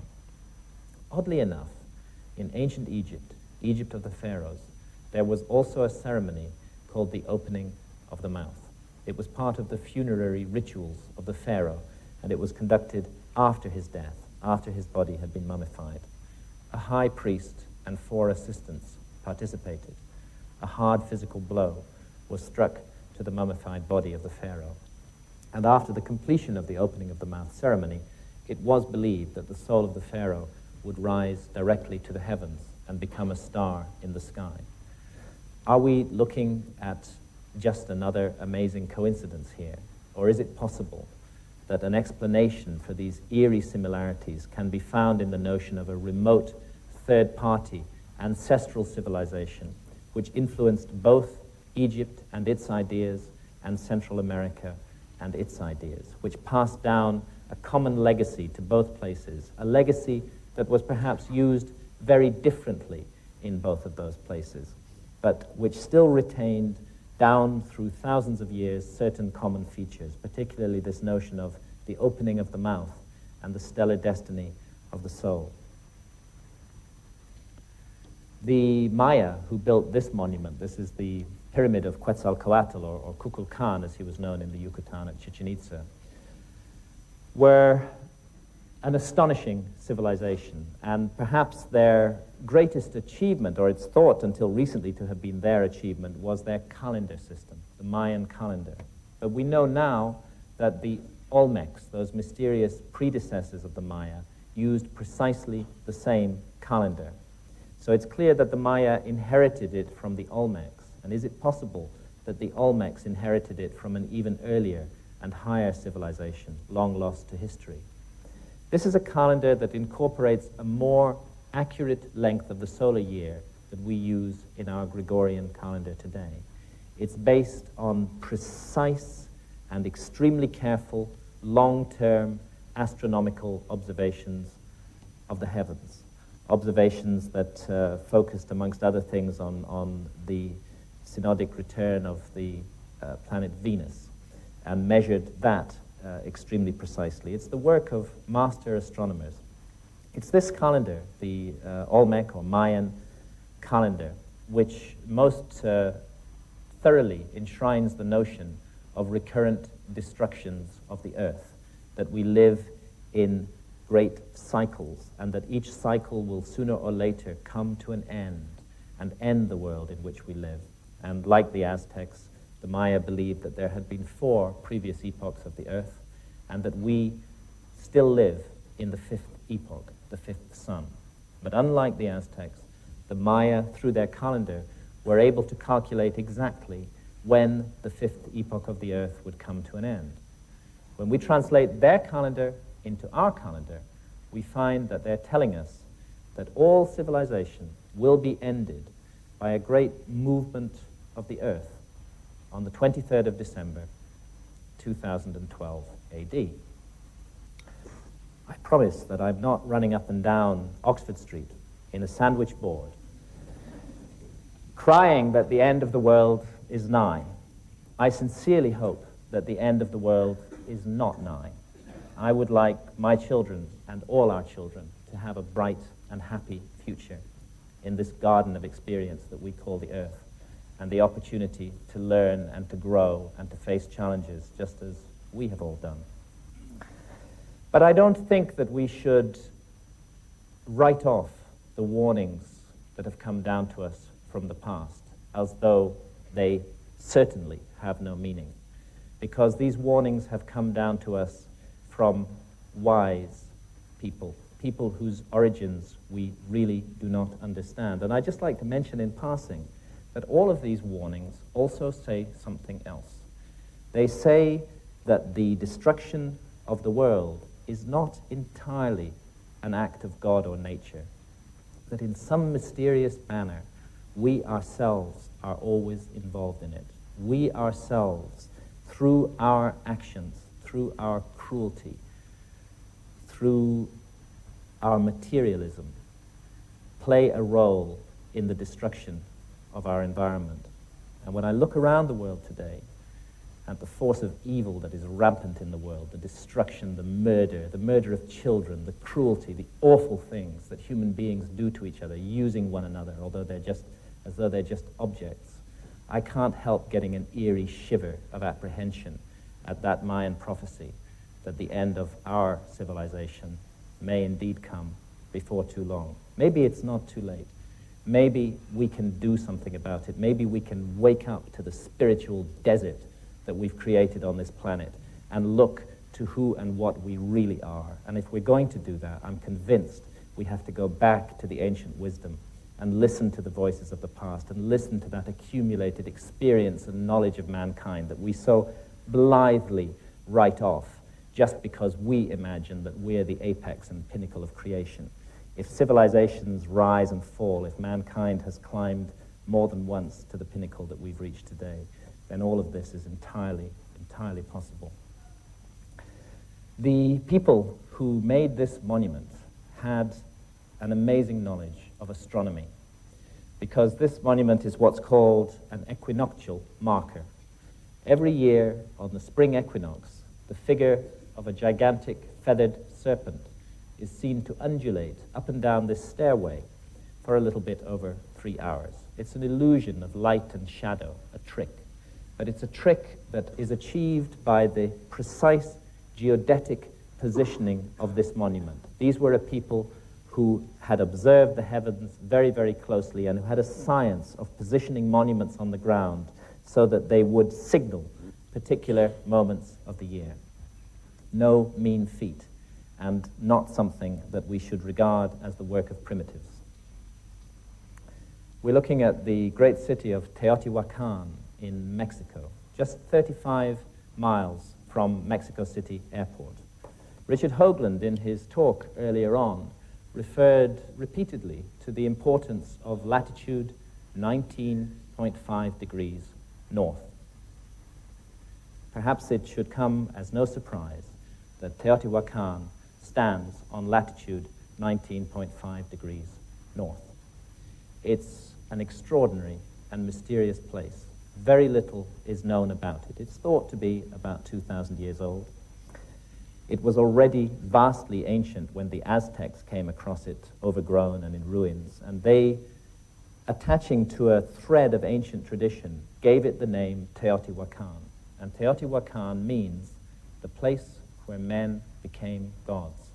Oddly enough, in ancient Egypt, Egypt of the pharaohs, there was also a ceremony called the opening of the mouth. It was part of the funerary rituals of the pharaoh, and it was conducted after his death, after his body had been mummified. A high priest and 4 assistants participated. A hard physical blow was struck to the mummified body of the pharaoh. And after the completion of the opening of the mouth ceremony, it was believed that the soul of the pharaoh would rise directly to the heavens and become a star in the sky. Are we looking at just another amazing coincidence here? Or is it possible that an explanation for these eerie similarities can be found in the notion of a remote, third-party, ancestral civilization which influenced both Egypt and its ideas and Central America and its ideas, which passed down a common legacy to both places, a legacy that was perhaps used very differently in both of those places, but which still retained down through thousands of years certain common features, particularly this notion of the opening of the mouth and the stellar destiny of the soul. The Maya who built this monument, this is the pyramid of Quetzalcoatl, or Kukulkan as he was known in the Yucatan at Chichen Itza, were an astonishing civilization, and perhaps their greatest achievement, or it's thought until recently to have been their achievement, was their calendar system, the Mayan calendar. But we know now that the Olmecs, those mysterious predecessors of the Maya, used precisely the same calendar. So it's clear that the Maya inherited it from the Olmecs. And is it possible that the Olmecs inherited it from an even earlier and higher civilization, long lost to history? This is a calendar that incorporates a more accurate length of the solar year that we use in our Gregorian calendar today. It's based on precise and extremely careful, long-term astronomical observations of the heavens, observations that focused, amongst other things, on the synodic return of the planet Venus and measured that extremely precisely. It's the work of master astronomers. It's this calendar, the Olmec or Mayan calendar, which most thoroughly enshrines the notion of recurrent destructions of the earth, that we live in great cycles, and that each cycle will sooner or later come to an end and end the world in which we live. And like the Aztecs, the Maya believed that there had been 4 previous epochs of the earth, and that we still live in the 5th epoch, the 5th sun. But unlike the Aztecs, the Maya, through their calendar, were able to calculate exactly when the 5th epoch of the earth would come to an end. When we translate their calendar into our calendar, we find that they're telling us that all civilization will be ended by a great movement of the earth on the 23rd of December, 2012 AD. I promise that I'm not running up and down Oxford Street in a sandwich board, crying that the end of the world is nigh. I sincerely hope that the end of the world is not nigh. I would like my children and all our children to have a bright and happy future in this garden of experience that we call the earth, and the opportunity to learn and to grow and to face challenges just as we have all done. But I don't think that we should write off the warnings that have come down to us from the past as though they certainly have no meaning, because these warnings have come down to us from wise people, people whose origins we really do not understand. And I'd just like to mention in passing that all of these warnings also say something else. They say that the destruction of the world is not entirely an act of God or nature, that in some mysterious manner we ourselves are always involved in it. We ourselves, through our actions, through our cruelty, through our materialism, play a role in the destruction of our environment. And when I look around the world today at the force of evil that is rampant in the world, the destruction, the murder of children, the cruelty, the awful things that human beings do to each other, using one another, although they're just as though they're just objects, I can't help getting an eerie shiver of apprehension at that Mayan prophecy that the end of our civilization may indeed come before too long. Maybe it's not too late. Maybe we can do something about it. Maybe we can wake up to the spiritual desert that we've created on this planet and look to who and what we really are. And if we're going to do that, I'm convinced we have to go back to the ancient wisdom and listen to the voices of the past and listen to that accumulated experience and knowledge of mankind that we so blithely write off just because we imagine that we're the apex and pinnacle of creation. If civilizations rise and fall, if mankind has climbed more than once to the pinnacle that we've reached today, then all of this is entirely possible. The people who made this monument had an amazing knowledge of astronomy, because this monument is what's called an equinoctial marker. Every year on the spring equinox, the figure of a gigantic feathered serpent is seen to undulate up and down this stairway for a little bit over 3 hours. It's an illusion of light and shadow, a trick. But it's a trick that is achieved by the precise geodetic positioning of this monument. These were a people who had observed the heavens very, very closely and who had a science of positioning monuments on the ground so that they would signal particular moments of the year. No mean feat, and not something that we should regard as the work of primitives. We're looking at the great city of Teotihuacan in Mexico, just 35 miles from Mexico City Airport. Richard Hoagland, in his talk earlier on, referred repeatedly to the importance of latitude 19.5 degrees north. Perhaps it should come as no surprise that Teotihuacan stands on latitude 19.5 degrees north. It's an extraordinary and mysterious place. Very little is known about it. It's thought to be about 2,000 years old. It was already vastly ancient when the Aztecs came across it, overgrown and in ruins, and they, attaching to a thread of ancient tradition, gave it the name Teotihuacan. And Teotihuacan means the place where men became gods.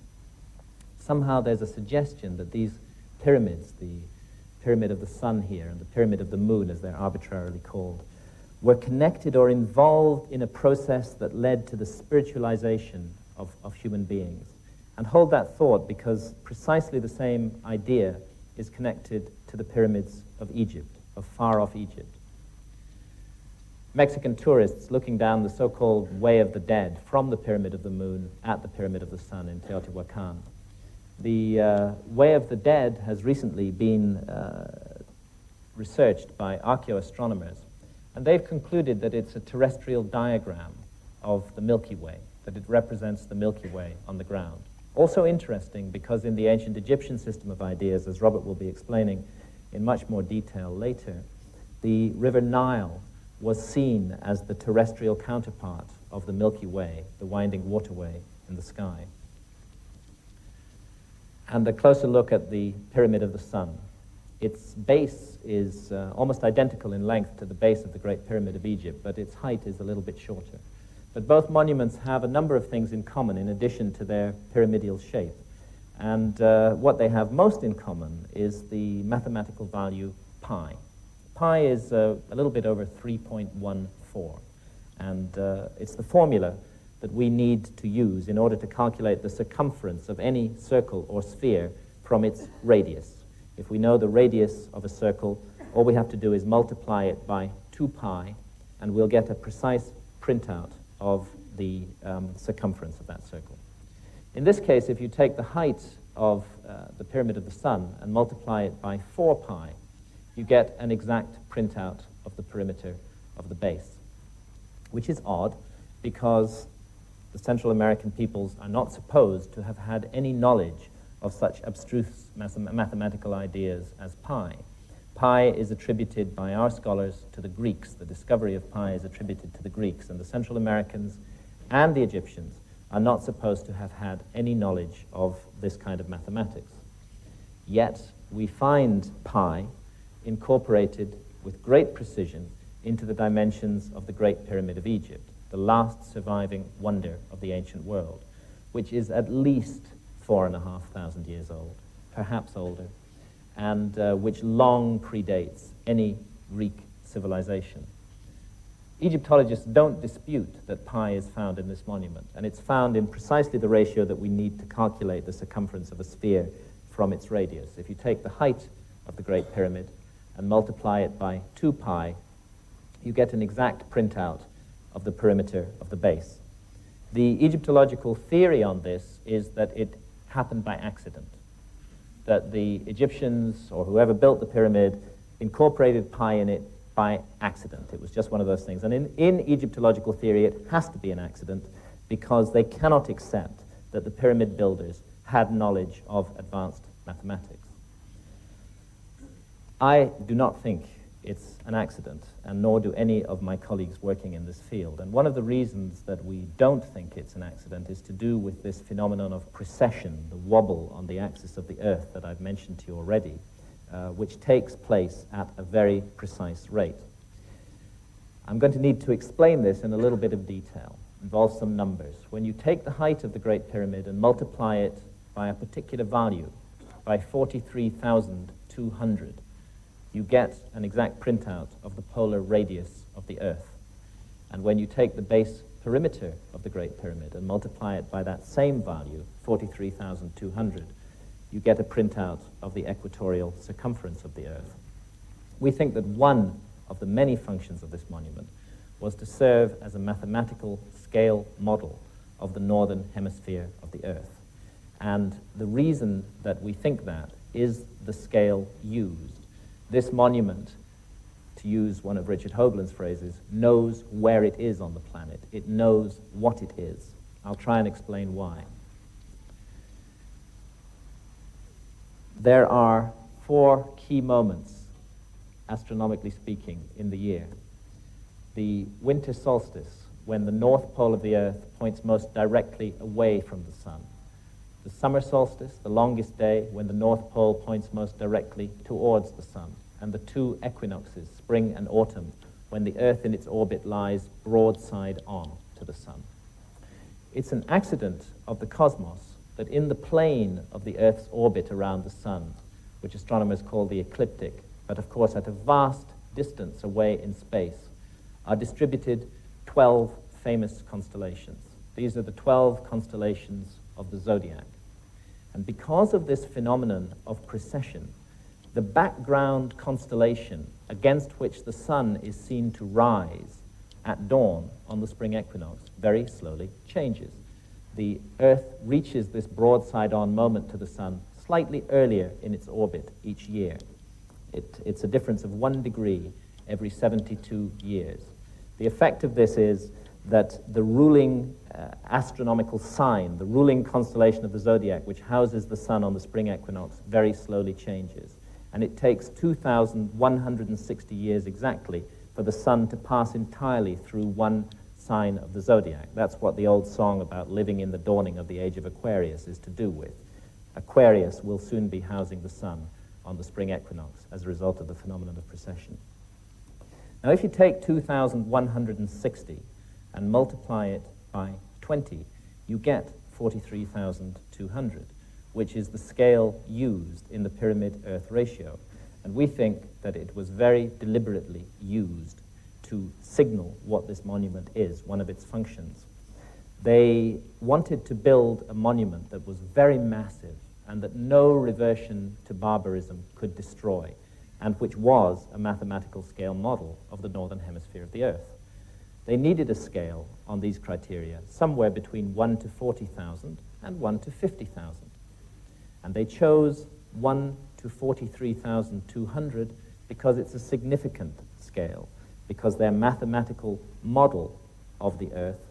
Somehow there's a suggestion that these pyramids, the pyramid of the sun here and the pyramid of the moon, as they're arbitrarily called, were connected or involved in a process that led to the spiritualization of human beings. And hold that thought, because precisely the same idea is connected to the pyramids of Egypt, of far-off Egypt. Mexican tourists looking down the so-called Way of the Dead from the Pyramid of the Moon at the Pyramid of the Sun in Teotihuacan. The Way of the Dead has recently been researched by archaeoastronomers, and they've concluded that it's a terrestrial diagram of the Milky Way, that it represents the Milky Way on the ground. Also interesting because in the ancient Egyptian system of ideas, as Robert will be explaining in much more detail later, the River Nile was seen as the terrestrial counterpart of the Milky Way, the winding waterway in the sky. And a closer look at the Pyramid of the Sun. Its base is almost identical in length to the base of the Great Pyramid of Egypt, but its height is a little bit shorter. But both monuments have a number of things in common in addition to their pyramidal shape. And what they have most in common is the mathematical value pi. Pi is a little bit over 3.14. And it's the formula that we need to use in order to calculate the circumference of any circle or sphere from its radius. If we know the radius of a circle, all we have to do is multiply it by 2 pi, and we'll get a precise printout of the circumference of that circle. In this case, if you take the height of the Pyramid of the Sun and multiply it by 4 pi, you get an exact printout of the perimeter of the base, which is odd because the Central American peoples are not supposed to have had any knowledge of such abstruse mathematical ideas as pi. Pi is attributed by our scholars to the Greeks. The discovery of pi is attributed to the Greeks, and the Central Americans and the Egyptians are not supposed to have had any knowledge of this kind of mathematics. Yet we find pi incorporated with great precision into the dimensions of the Great Pyramid of Egypt, the last surviving wonder of the ancient world, which is at least 4,500 years old, perhaps older, and which long predates any Greek civilization. Egyptologists don't dispute that pi is found in this monument, and it's found in precisely the ratio that we need to calculate the circumference of a sphere from its radius. If you take the height of the Great Pyramid and multiply it by 2 pi, you get an exact printout of the perimeter of the base. The Egyptological theory on this is that it happened by accident, that the Egyptians or whoever built the pyramid incorporated pi in it by accident. It was just one of those things. And in Egyptological theory, it has to be an accident because they cannot accept that the pyramid builders had knowledge of advanced mathematics. I do not think it's an accident, and nor do any of my colleagues working in this field. And one of the reasons that we don't think it's an accident is to do with this phenomenon of precession, the wobble on the axis of the Earth that I've mentioned to you already, which takes place at a very precise rate. I'm going to need to explain this in a little bit of detail. It involves some numbers. When you take the height of the Great Pyramid and multiply it by a particular value, by 43,200, you get an exact printout of the polar radius of the Earth. And when you take the base perimeter of the Great Pyramid and multiply it by that same value, 43,200, you get a printout of the equatorial circumference of the Earth. We think that one of the many functions of this monument was to serve as a mathematical scale model of the northern hemisphere of the Earth. And the reason that we think that is the scale used. This monument, to use one of Richard Hoagland's phrases, knows where it is on the planet. It knows what it is. I'll try and explain why. There are 4 key moments astronomically speaking, in the year. The winter solstice, when the north pole of the Earth points most directly away from the sun. The summer solstice, the longest day, when the north pole points most directly towards the sun. And the two equinoxes, spring and autumn, when the Earth in its orbit lies broadside on to the sun. It's an accident of the cosmos that in the plane of the Earth's orbit around the sun, which astronomers call the ecliptic, but of course at a vast distance away in space, are distributed 12 famous constellations. These are the 12 constellations of the zodiac. And because of this phenomenon of precession, the background constellation against which the sun is seen to rise at dawn on the spring equinox very slowly changes. The Earth reaches this broadside-on moment to the sun slightly earlier in its orbit each year. It's a difference of 1 degree every 72 years. The effect of this is that the ruling astronomical sign, the ruling constellation of the zodiac, which houses the sun on the spring equinox, very slowly changes. And it takes 2,160 years exactly for the sun to pass entirely through one sign of the zodiac. That's what the old song about living in the dawning of the age of Aquarius is to do with. Aquarius will soon be housing the sun on the spring equinox as a result of the phenomenon of precession. Now, if you take 2,160 and multiply it by 20, you get 43,200, which is the scale used in the pyramid-Earth ratio. And we think that it was very deliberately used to signal what this monument is, one of its functions. They wanted to build a monument that was very massive and that no reversion to barbarism could destroy, and which was a mathematical scale model of the northern hemisphere of the Earth. They needed a scale on these criteria somewhere between 1 to 40,000 and 1 to 50,000. And they chose 1 to 43,200 because it's a significant scale, because their mathematical model of the Earth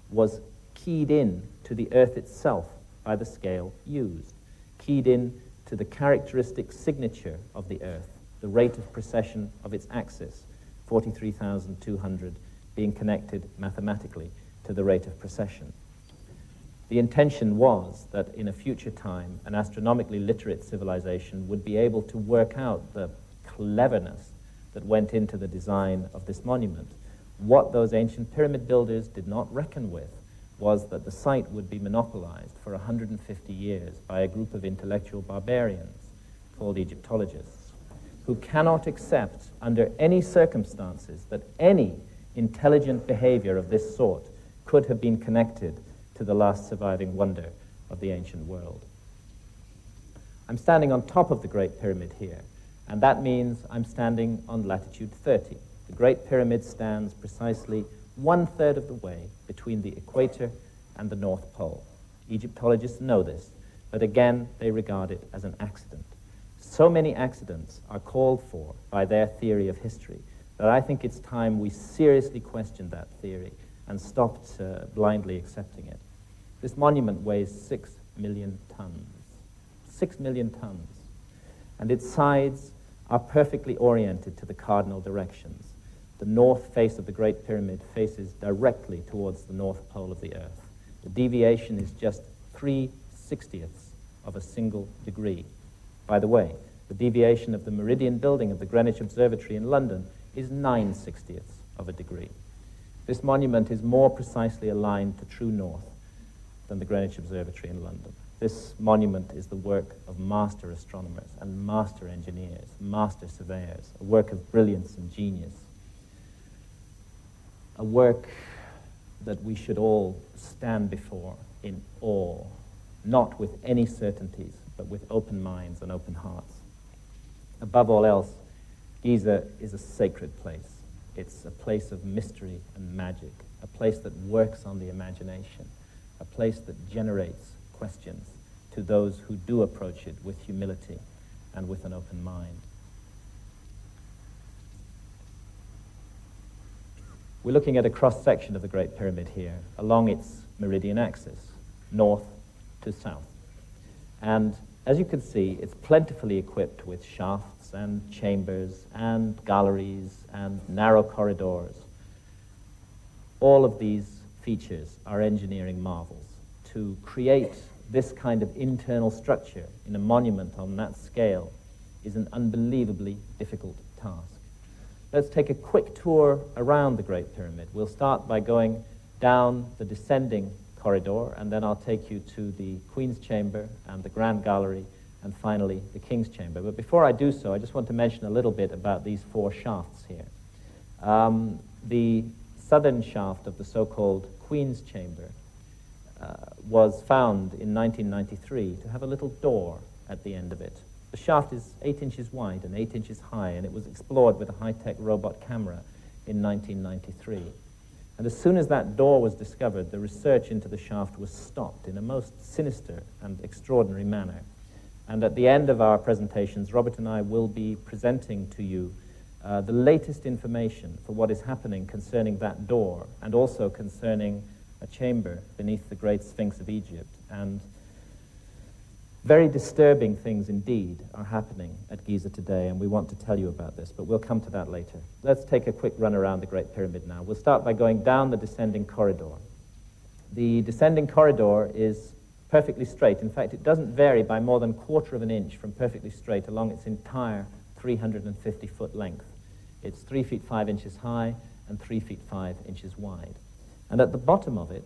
was keyed in to the Earth itself by the scale used, keyed in to the characteristic signature of the Earth, the rate of precession of its axis, 43,200 being connected mathematically to the rate of precession. The intention was that in a future time, an astronomically literate civilization would be able to work out the cleverness that went into the design of this monument. What those ancient pyramid builders did not reckon with was that the site would be monopolized for 150 years by a group of intellectual barbarians called Egyptologists, who cannot accept under any circumstances that any intelligent behavior of this sort could have been connected to the last surviving wonder of the ancient world. I'm standing on top of the Great Pyramid here, and that means I'm standing on latitude 30. The Great Pyramid stands precisely 1/3 of the way between the equator and the North Pole. Egyptologists know this, but again, they regard it as an accident. So many accidents are called for by their theory of history that I think it's time we seriously questioned that theory and stopped blindly accepting it. This monument weighs 6 million tons. 6 million tons. And its sides are perfectly oriented to the cardinal directions. The north face of the Great Pyramid faces directly towards the North Pole of the Earth. The deviation is just 3/60ths of a single degree. By the way, the deviation of the meridian building of the Greenwich Observatory in London is 9/60ths of a degree. This monument is more precisely aligned to true north than the Greenwich Observatory in London. This monument is the work of master astronomers and master engineers, master surveyors, a work of brilliance and genius, a work that we should all stand before in awe, not with any certainties, but with open minds and open hearts. Above all else, Giza is a sacred place. It's a place of mystery and magic, a place that works on the imagination, a place that generates questions to those who do approach it with humility and with an open mind. We're looking at a cross-section of the Great Pyramid here, along its meridian axis, north to south. And as you can see, it's plentifully equipped with shafts and chambers and galleries and narrow corridors. All of these features are engineering marvels. To create this kind of internal structure in a monument on that scale is an unbelievably difficult task. Let's take a quick tour around the Great Pyramid. We'll start by going down the descending corridor, and then I'll take you to the Queen's Chamber and the Grand Gallery, and finally the King's Chamber. But before I do so, I just want to mention a little bit about these four shafts here. The southern shaft of the so-called Queen's Chamber was found in 1993 to have a little door at the end of it. The shaft is 8 inches wide and 8 inches high, and it was explored with a high-tech robot camera in 1993. And as soon as that door was discovered, the research into the shaft was stopped in a most sinister and extraordinary manner. And at the end of our presentations, Robert and I will be presenting to you the latest information for what is happening concerning that door, and also concerning a chamber beneath the Great Sphinx of Egypt. And very disturbing things indeed are happening at Giza today, and we want to tell you about this, but we'll come to that later. Let's take a quick run around the Great Pyramid now. We'll start by going down the descending corridor. The descending corridor is perfectly straight. In fact, it doesn't vary by more than 1/4 of an inch from perfectly straight along its entire 350-foot length. It's 3 feet 5 inches high and 3 feet 5 inches wide. And at the bottom of it,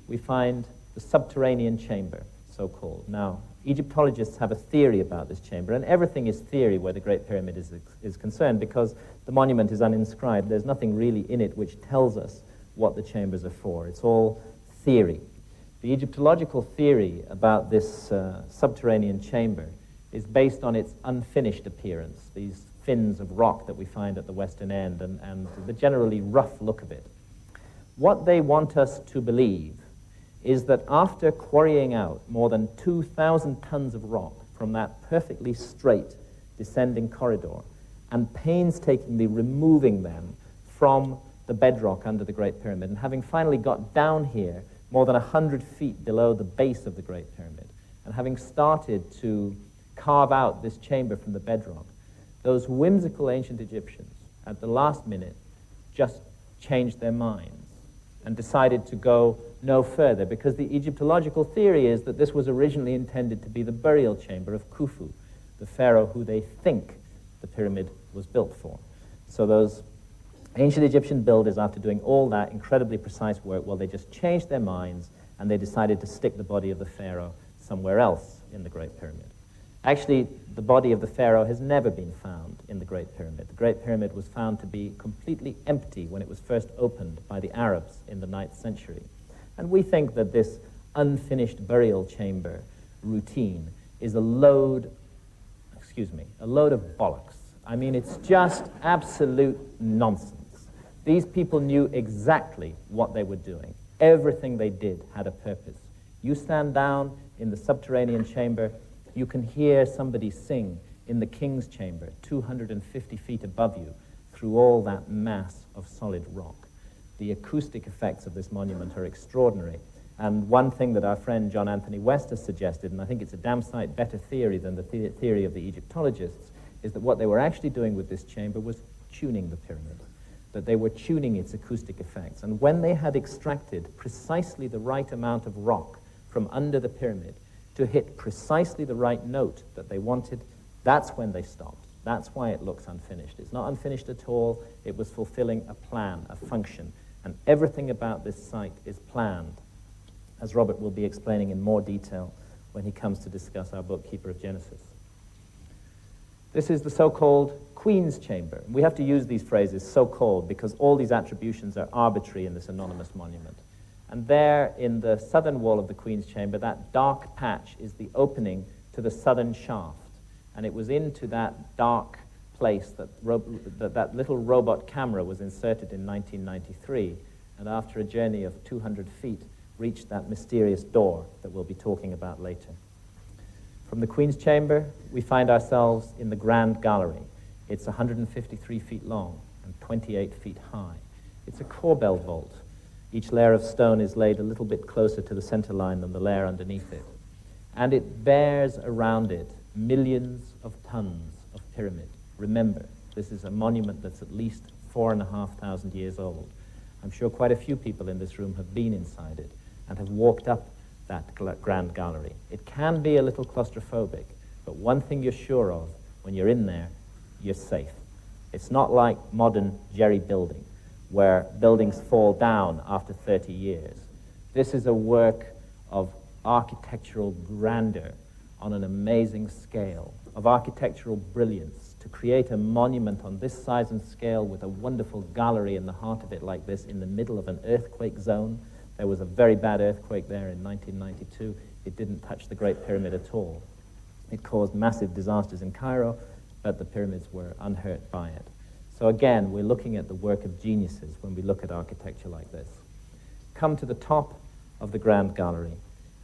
we find the subterranean chamber, so-called. Now, Egyptologists have a theory about this chamber, and everything is theory where the Great Pyramid is concerned, because the monument is uninscribed. There's nothing really in it which tells us what the chambers are for. It's all theory. The Egyptological theory about this subterranean chamber is based on its unfinished appearance, these fins of rock that we find at the western end, and the generally rough look of it. What they want us to believe is that after quarrying out more than 2,000 tons of rock from that perfectly straight descending corridor and painstakingly removing them from the bedrock under the Great Pyramid, and having finally got down here more than 100 feet below the base of the Great Pyramid, and having started to carve out this chamber from the bedrock, those whimsical ancient Egyptians at the last minute just changed their minds and decided to go no further, because the Egyptological theory is that this was originally intended to be the burial chamber of Khufu, the pharaoh who they think the pyramid was built for. So those ancient Egyptian builders, after doing all that incredibly precise work, well, they just changed their minds and they decided to stick the body of the pharaoh somewhere else in the Great Pyramid. Actually, the body of the pharaoh has never been found in the Great Pyramid. The Great Pyramid was found to be completely empty when it was first opened by the Arabs in the 9th century. And we think that this unfinished burial chamber routine is a load of bollocks. I mean, it's just absolute nonsense. These people knew exactly what they were doing. Everything they did had a purpose. You stand down in the subterranean chamber, you can hear somebody sing in the King's Chamber, 250 feet above you, through all that mass of solid rock. The acoustic effects of this monument are extraordinary. And one thing that our friend John Anthony West has suggested, and I think it's a damn sight better theory than the theory of the Egyptologists, is that what they were actually doing with this chamber was tuning the pyramid, that they were tuning its acoustic effects. And when they had extracted precisely the right amount of rock from under the pyramid to hit precisely the right note that they wanted, that's when they stopped. That's why it looks unfinished. It's not unfinished at all. It was fulfilling a plan, a function. And everything about this site is planned, as Robert will be explaining in more detail when he comes to discuss our book, Keeper of Genesis. This is the so-called Queen's Chamber. We have to use these phrases, so-called, because all these attributions are arbitrary in this anonymous monument. And there, in the southern wall of the Queen's Chamber, that dark patch is the opening to the southern shaft. And it was into that dark place that that little robot camera was inserted in 1993, and after a journey of 200 feet, reached that mysterious door that we'll be talking about later. From the Queen's Chamber, we find ourselves in the Grand Gallery. It's 153 feet long and 28 feet high. It's a corbel vault. Each layer of stone is laid a little bit closer to the center line than the layer underneath it. and it bears around it millions of tons of pyramid. Remember, this is a monument that's at least 4,500 years old. I'm sure quite a few people in this room have been inside it and have walked up that grand gallery. It can be a little claustrophobic, but one thing you're sure of, when you're in there, you're safe. It's not like modern jerry building, where buildings fall down after 30 years. This is a work of architectural grandeur on an amazing scale, of architectural brilliance. To create a monument on this size and scale with a wonderful gallery in the heart of it like this, in the middle of an earthquake zone. There was a very bad earthquake there in 1992. It didn't touch the Great Pyramid at all. It caused massive disasters in Cairo, but the pyramids were unhurt by it. So again, we're looking at the work of geniuses when we look at architecture like this. Come to the top of the Grand Gallery,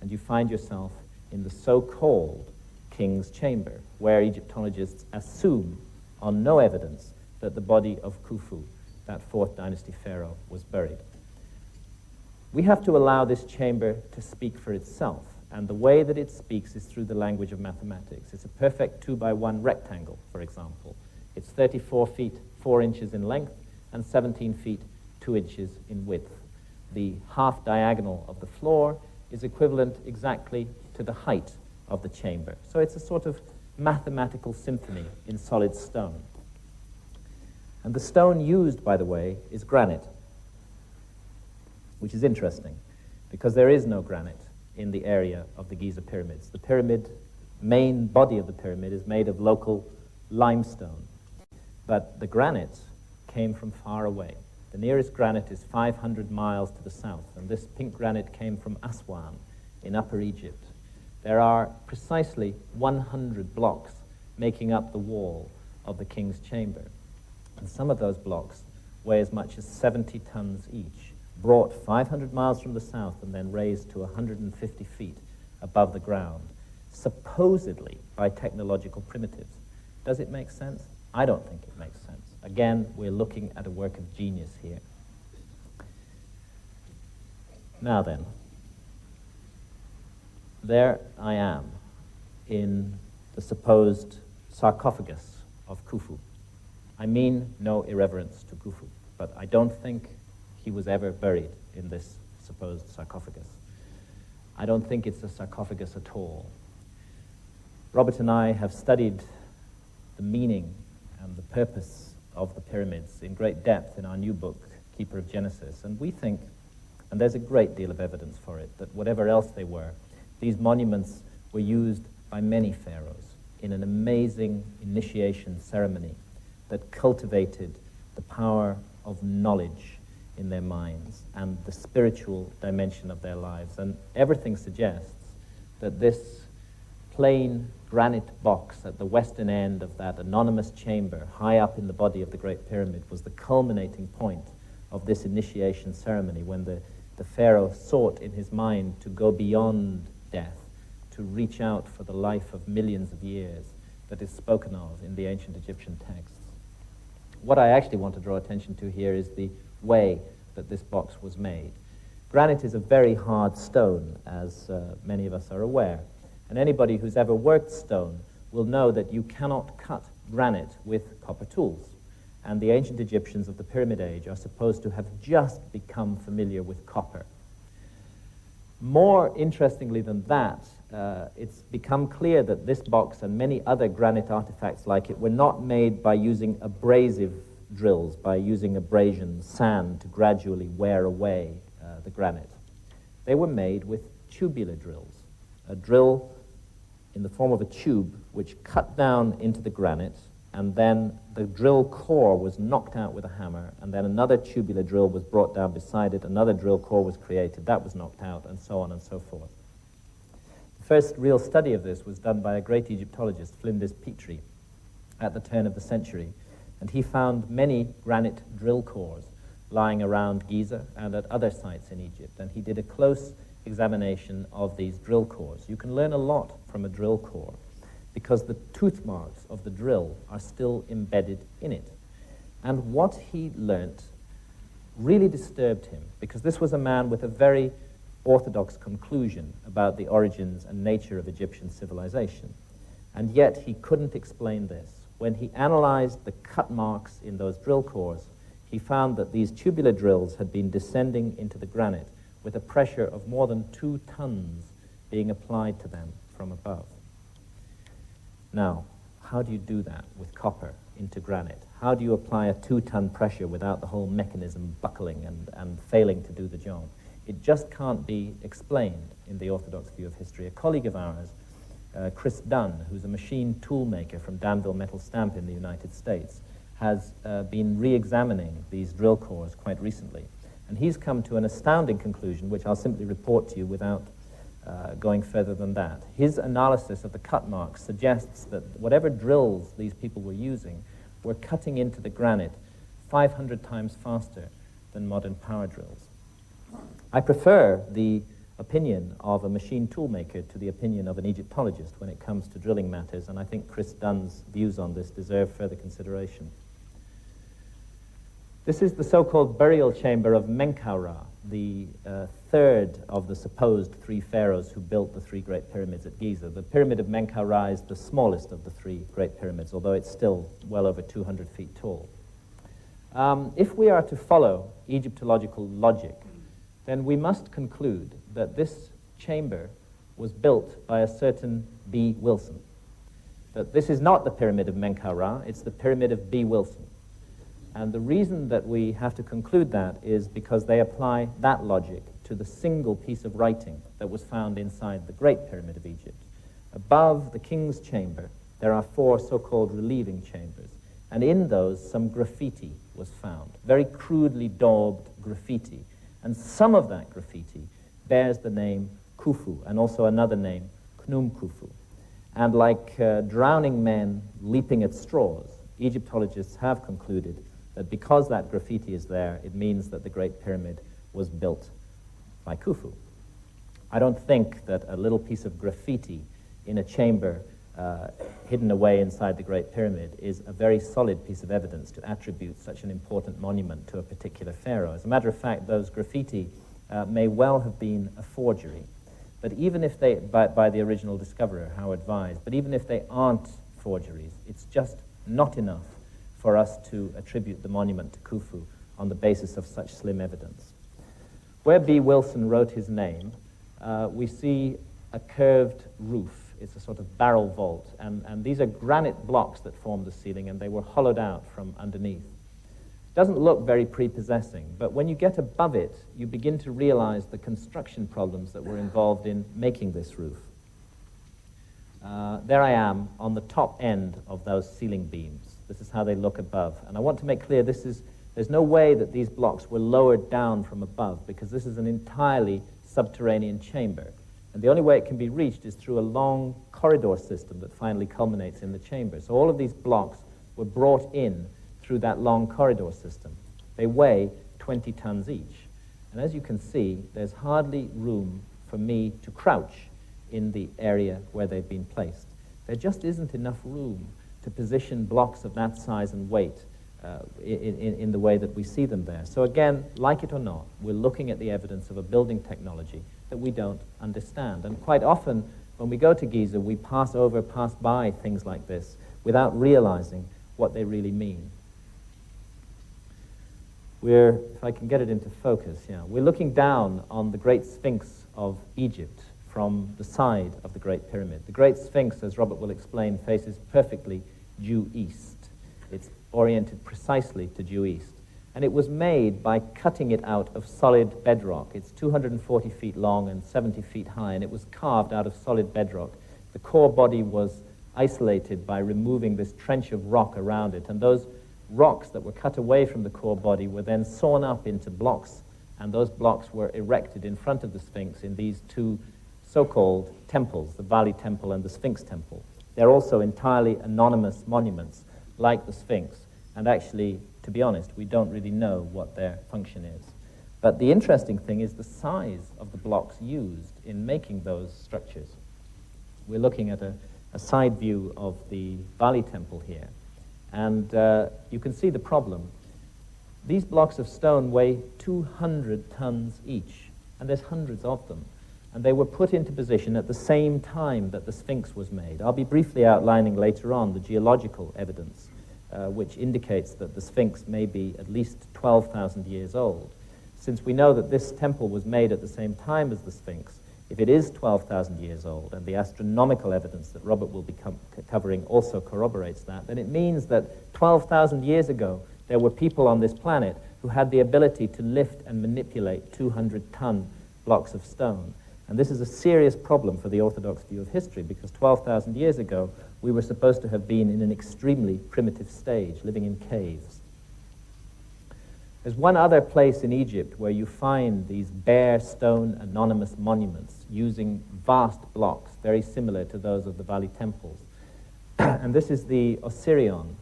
and you find yourself in the so-called King's Chamber, where Egyptologists assume, on no evidence, that the body of Khufu, that 4th dynasty pharaoh, was buried. We have to allow this chamber to speak for itself, and the way that it speaks is through the language of mathematics. It's a perfect 2-by-1 rectangle, for example. It's 34 feet 4 inches in length and 17 feet 2 inches in width. The half diagonal of the floor is equivalent exactly to the height of the chamber. So it's a sort of mathematical symphony in solid stone. And the stone used, by the way, is granite, which is interesting, because there is no granite in the area of the Giza pyramids. The pyramid, main body of the pyramid, is made of local limestone, but the granite came from far away. The nearest granite is 500 miles to the south, and this pink granite came from Aswan in Upper Egypt. There are precisely 100 blocks making up the wall of the king's chamber, and some of those blocks weigh as much as 70 tons each, brought 500 miles from the south and then raised to 150 feet above the ground, supposedly by technological primitives. Does it make sense? I don't think it makes sense. Again, we're looking at a work of genius here. Now then, there I am in the supposed sarcophagus of Khufu. I mean no irreverence to Khufu, but I don't think he was ever buried in this supposed sarcophagus. I don't think it's a sarcophagus at all. Robert and I have studied the meaning and the purpose of the pyramids in great depth in our new book, Keeper of Genesis, and we think, and there's a great deal of evidence for it, that whatever else they were, these monuments were used by many pharaohs in an amazing initiation ceremony that cultivated the power of knowledge in their minds and the spiritual dimension of their lives. And everything suggests that this plain granite box at the western end of that anonymous chamber high up in the body of the Great Pyramid was the culminating point of this initiation ceremony, when the pharaoh sought in his mind to go beyond death, to reach out for the life of millions of years that is spoken of in the ancient Egyptian texts. What I actually want to draw attention to here is the way that this box was made. Granite is a very hard stone, as many of us are aware, and anybody who's ever worked stone will know that you cannot cut granite with copper tools. And the ancient Egyptians of the Pyramid Age are supposed to have just become familiar with copper. More interestingly than that, it's become clear that this box and many other granite artifacts like it were not made by using abrasive drills, by using abrasion, sand, to gradually wear away the granite. They were made with tubular drills, a drill in the form of a tube which cut down into the granite, and then the drill core was knocked out with a hammer, and then another tubular drill was brought down beside it, another drill core was created, that was knocked out, and so on and so forth. The first real study of this was done by a great Egyptologist, Flinders Petrie, at the turn of the century, and he found many granite drill cores lying around Giza and at other sites in Egypt, and he did a close examination of these drill cores. You can learn a lot from a drill core, because the tooth marks of the drill are still embedded in it. And what he learnt really disturbed him, because this was a man with a very orthodox conclusion about the origins and nature of Egyptian civilization. And yet he couldn't explain this. When he analyzed the cut marks in those drill cores, he found that these tubular drills had been descending into the granite with a pressure of more than 2 tons being applied to them from above. Now, how do you do that with copper into granite? How do you apply a 2-ton pressure without the whole mechanism buckling and failing to do the job? It just can't be explained in the orthodox view of history. A colleague of ours, Chris Dunn, who's a machine tool maker from Danville Metal Stamp in the United States, has been re-examining these drill cores quite recently. And he's come to an astounding conclusion, which I'll simply report to you without going further than that. His analysis of the cut marks suggests that whatever drills these people were using were cutting into the granite 500 times faster than modern power drills. I prefer the opinion of a machine toolmaker to the opinion of an Egyptologist when it comes to drilling matters, and I think Chris Dunn's views on this deserve further consideration. This is the so-called burial chamber of Menkaura, the third of the supposed 3 pharaohs who built the 3 great pyramids at Giza. The pyramid of Menkaura is the smallest of the 3 great pyramids, although it's still well over 200 feet tall. If we are to follow Egyptological logic, then we must conclude that this chamber was built by a certain B. Wilson. That this is not the pyramid of Menkaura, it's the pyramid of B. Wilson. And the reason that we have to conclude that is because they apply that logic to the single piece of writing that was found inside the Great Pyramid of Egypt. Above the king's chamber, there are 4 so-called relieving chambers, and in those some graffiti was found, very crudely daubed graffiti. And some of that graffiti bears the name Khufu, and also another name, Khnum Khufu. And like drowning men leaping at straws, Egyptologists have concluded that because that graffiti is there, it means that the Great Pyramid was built by Khufu. I don't think that a little piece of graffiti in a chamber hidden away inside the Great Pyramid is a very solid piece of evidence to attribute such an important monument to a particular pharaoh. As a matter of fact, those graffiti may well have been a forgery, but even if they, by the original discoverer, Howard Vyse, but even if they aren't forgeries, it's just not enough for us to attribute the monument to Khufu on the basis of such slim evidence. Where B. Wilson wrote his name, we see a curved roof. It's a sort of barrel vault, and these are granite blocks that form the ceiling, and they were hollowed out from underneath. It doesn't look very prepossessing, but when you get above it, you begin to realize the construction problems that were involved in making this roof. There I am on the top end of those ceiling beams. This is how they look above. And I want to make clear there's no way that these blocks were lowered down from above, because this is an entirely subterranean chamber. And the only way it can be reached is through a long corridor system that finally culminates in the chamber. So all of these blocks were brought in through that long corridor system. They weigh 20 tons each. And as you can see, there's hardly room for me to crouch in the area where they've been placed. There just isn't enough room to position blocks of that size and weight in the way that we see them there. So again, like it or not, we're looking at the evidence of a building technology that we don't understand. And quite often, when we go to Giza, we pass by things like this without realizing what they really mean. If I can get it into focus, we're looking down on the Great Sphinx of Egypt from the side of the Great Pyramid. The Great Sphinx, as Robert will explain, faces perfectly due east. It's oriented precisely to due east. And it was made by cutting it out of solid bedrock. It's 240 feet long and 70 feet high, and it was carved out of solid bedrock. The core body was isolated by removing this trench of rock around it, and those rocks that were cut away from the core body were then sawn up into blocks, and those blocks were erected in front of the Sphinx in these 2 so-called temples, the Valley Temple and the Sphinx Temple. They're also entirely anonymous monuments, like the Sphinx, and actually, to be honest, we don't really know what their function is. But the interesting thing is the size of the blocks used in making those structures. We're looking at a side view of the Valley Temple here, and you can see the problem. These blocks of stone weigh 200 tons each. and there's hundreds of them. And they were put into position at the same time that the Sphinx was made. I'll be briefly outlining later on the geological evidence, which indicates that the Sphinx may be at least 12,000 years old. Since we know that this temple was made at the same time as the Sphinx, if it is 12,000 years old, and the astronomical evidence that Robert will be covering also corroborates that, then it means that 12,000 years ago, there were people on this planet who had the ability to lift and manipulate 200-ton blocks of stone. And this is a serious problem for the Orthodox view of history, because 12,000 years ago, we were supposed to have been in an extremely primitive stage, living in caves. There's one other place in Egypt where you find these bare stone anonymous monuments using vast blocks, very similar to those of the Valley temples. And this is the Osirion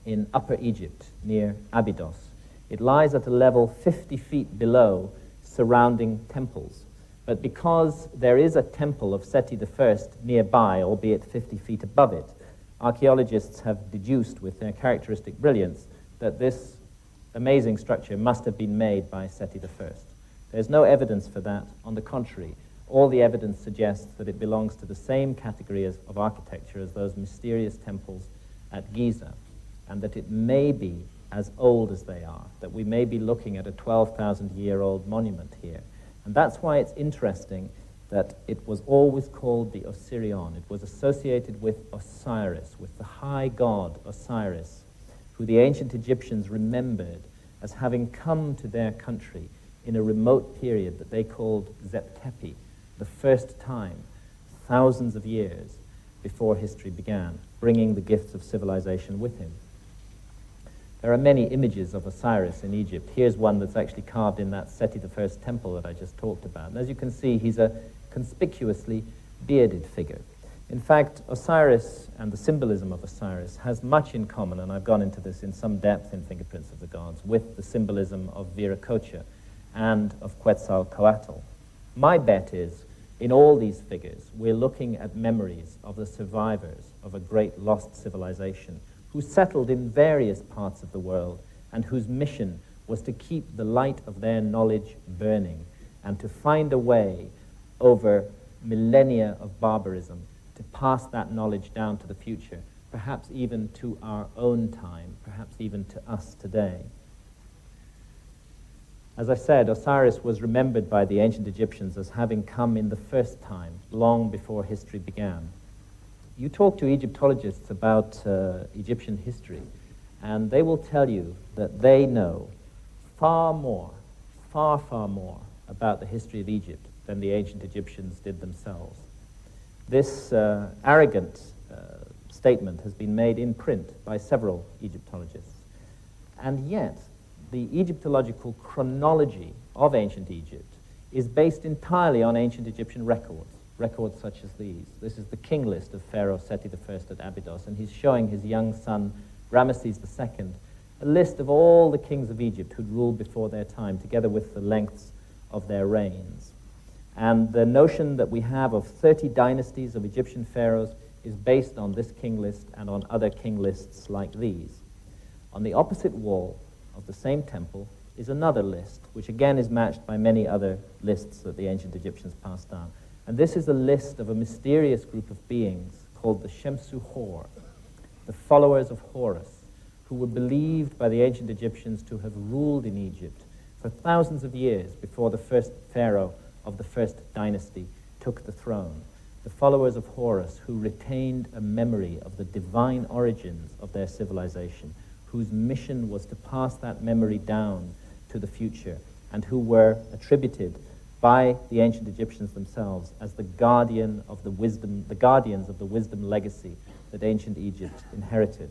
in Upper Egypt, near Abydos. It lies at a level 50 feet below surrounding temples. But because there is a temple of Seti I nearby, albeit 50 feet above it, archaeologists have deduced with their characteristic brilliance that this amazing structure must have been made by Seti I. There's no evidence for that. On the contrary, all the evidence suggests that it belongs to the same category of architecture as those mysterious temples at Giza, and that it may be as old as they are, that we may be looking at a 12,000-year-old monument here. And that's why it's interesting that it was always called the Osirion. It was associated with Osiris, with the high god Osiris, who the ancient Egyptians remembered as having come to their country in a remote period that they called Zeptepi, the first time, thousands of years before history began, bringing the gifts of civilization with him. There are many images of Osiris in Egypt. Here's one that's actually carved in that Seti I temple that I just talked about. And as you can see, he's a conspicuously bearded figure. In fact, Osiris and the symbolism of Osiris has much in common, and I've gone into this in some depth in Fingerprints of the Gods, with the symbolism of Viracocha and of Quetzalcoatl. My bet is, in all these figures, we're looking at memories of the survivors of a great lost civilization who settled in various parts of the world and whose mission was to keep the light of their knowledge burning and to find a way over millennia of barbarism to pass that knowledge down to the future, perhaps even to our own time, perhaps even to us today. As I said, Osiris was remembered by the ancient Egyptians as having come in the first time, long before history began. You talk to Egyptologists about Egyptian history, and they will tell you that they know far more about the history of Egypt than the ancient Egyptians did themselves. This arrogant statement has been made in print by several Egyptologists, and yet the Egyptological chronology of ancient Egypt is based entirely on ancient Egyptian records such as these. This is the king list of Pharaoh Seti I at Abydos, and he's showing his young son, Ramesses II, a list of all the kings of Egypt who'd ruled before their time, together with the lengths of their reigns. And the notion that we have of 30 dynasties of Egyptian pharaohs is based on this king list and on other king lists like these. On the opposite wall of the same temple is another list, which again is matched by many other lists that the ancient Egyptians passed down. And this is a list of a mysterious group of beings called the Shemsu Hor, the followers of Horus, who were believed by the ancient Egyptians to have ruled in Egypt for thousands of years before the first pharaoh of the first dynasty took the throne. The followers of Horus, who retained a memory of the divine origins of their civilization, whose mission was to pass that memory down to the future, and who were attributed by the ancient Egyptians themselves as the guardians of the wisdom legacy that ancient Egypt inherited.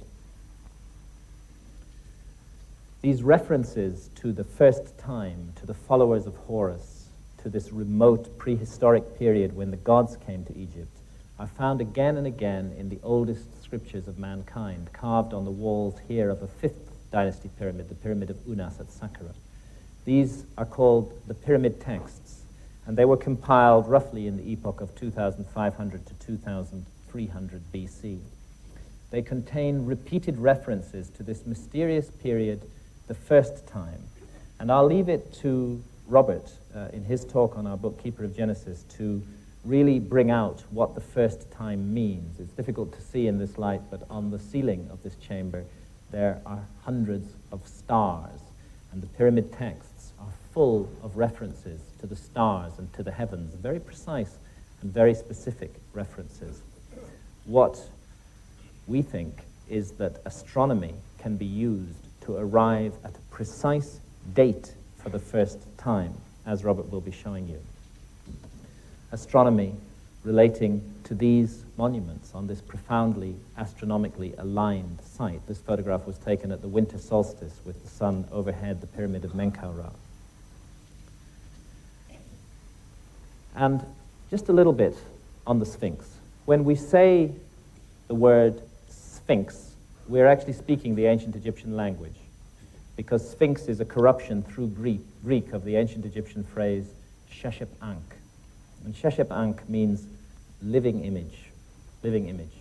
These references to the first time, to the followers of Horus, to this remote prehistoric period when the gods came to Egypt, are found again and again in the oldest scriptures of mankind, carved on the walls here of a 5th dynasty pyramid, the Pyramid of Unas at Saqqara. These are called the pyramid texts, and they were compiled roughly in the epoch of 2500 to 2300 BC. They contain repeated references to this mysterious period, the first time. And I'll leave it to Robert, in his talk on our book, Keeper of Genesis, to really bring out what the first time means. It's difficult to see in this light, but on the ceiling of this chamber, there are hundreds of stars, and the pyramid texts are full of references to the stars and to the heavens, very precise and very specific references. What we think is that astronomy can be used to arrive at a precise date for the first time, as Robert will be showing you. Astronomy relating to these monuments on this profoundly astronomically aligned site. This photograph was taken at the winter solstice with the sun overhead the pyramid of Menkaure. And just a little bit on the Sphinx. When we say the word Sphinx, we're actually speaking the ancient Egyptian language, because Sphinx is a corruption through Greek of the ancient Egyptian phrase Sheshep Ankh. And Sheshep Ankh means living image, living image.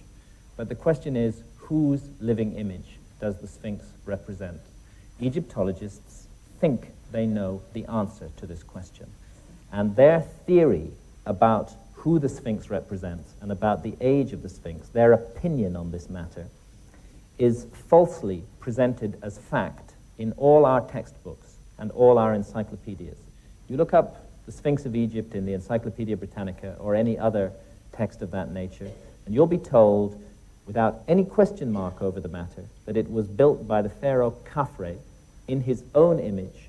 But the question is, whose living image does the Sphinx represent? Egyptologists think they know the answer to this question. And their theory about who the Sphinx represents and about the age of the Sphinx, their opinion on this matter, is falsely presented as fact in all our textbooks and all our encyclopedias. You look up the Sphinx of Egypt in the Encyclopedia Britannica or any other text of that nature, and you'll be told, without any question mark over the matter, that it was built by the pharaoh Khafre in his own image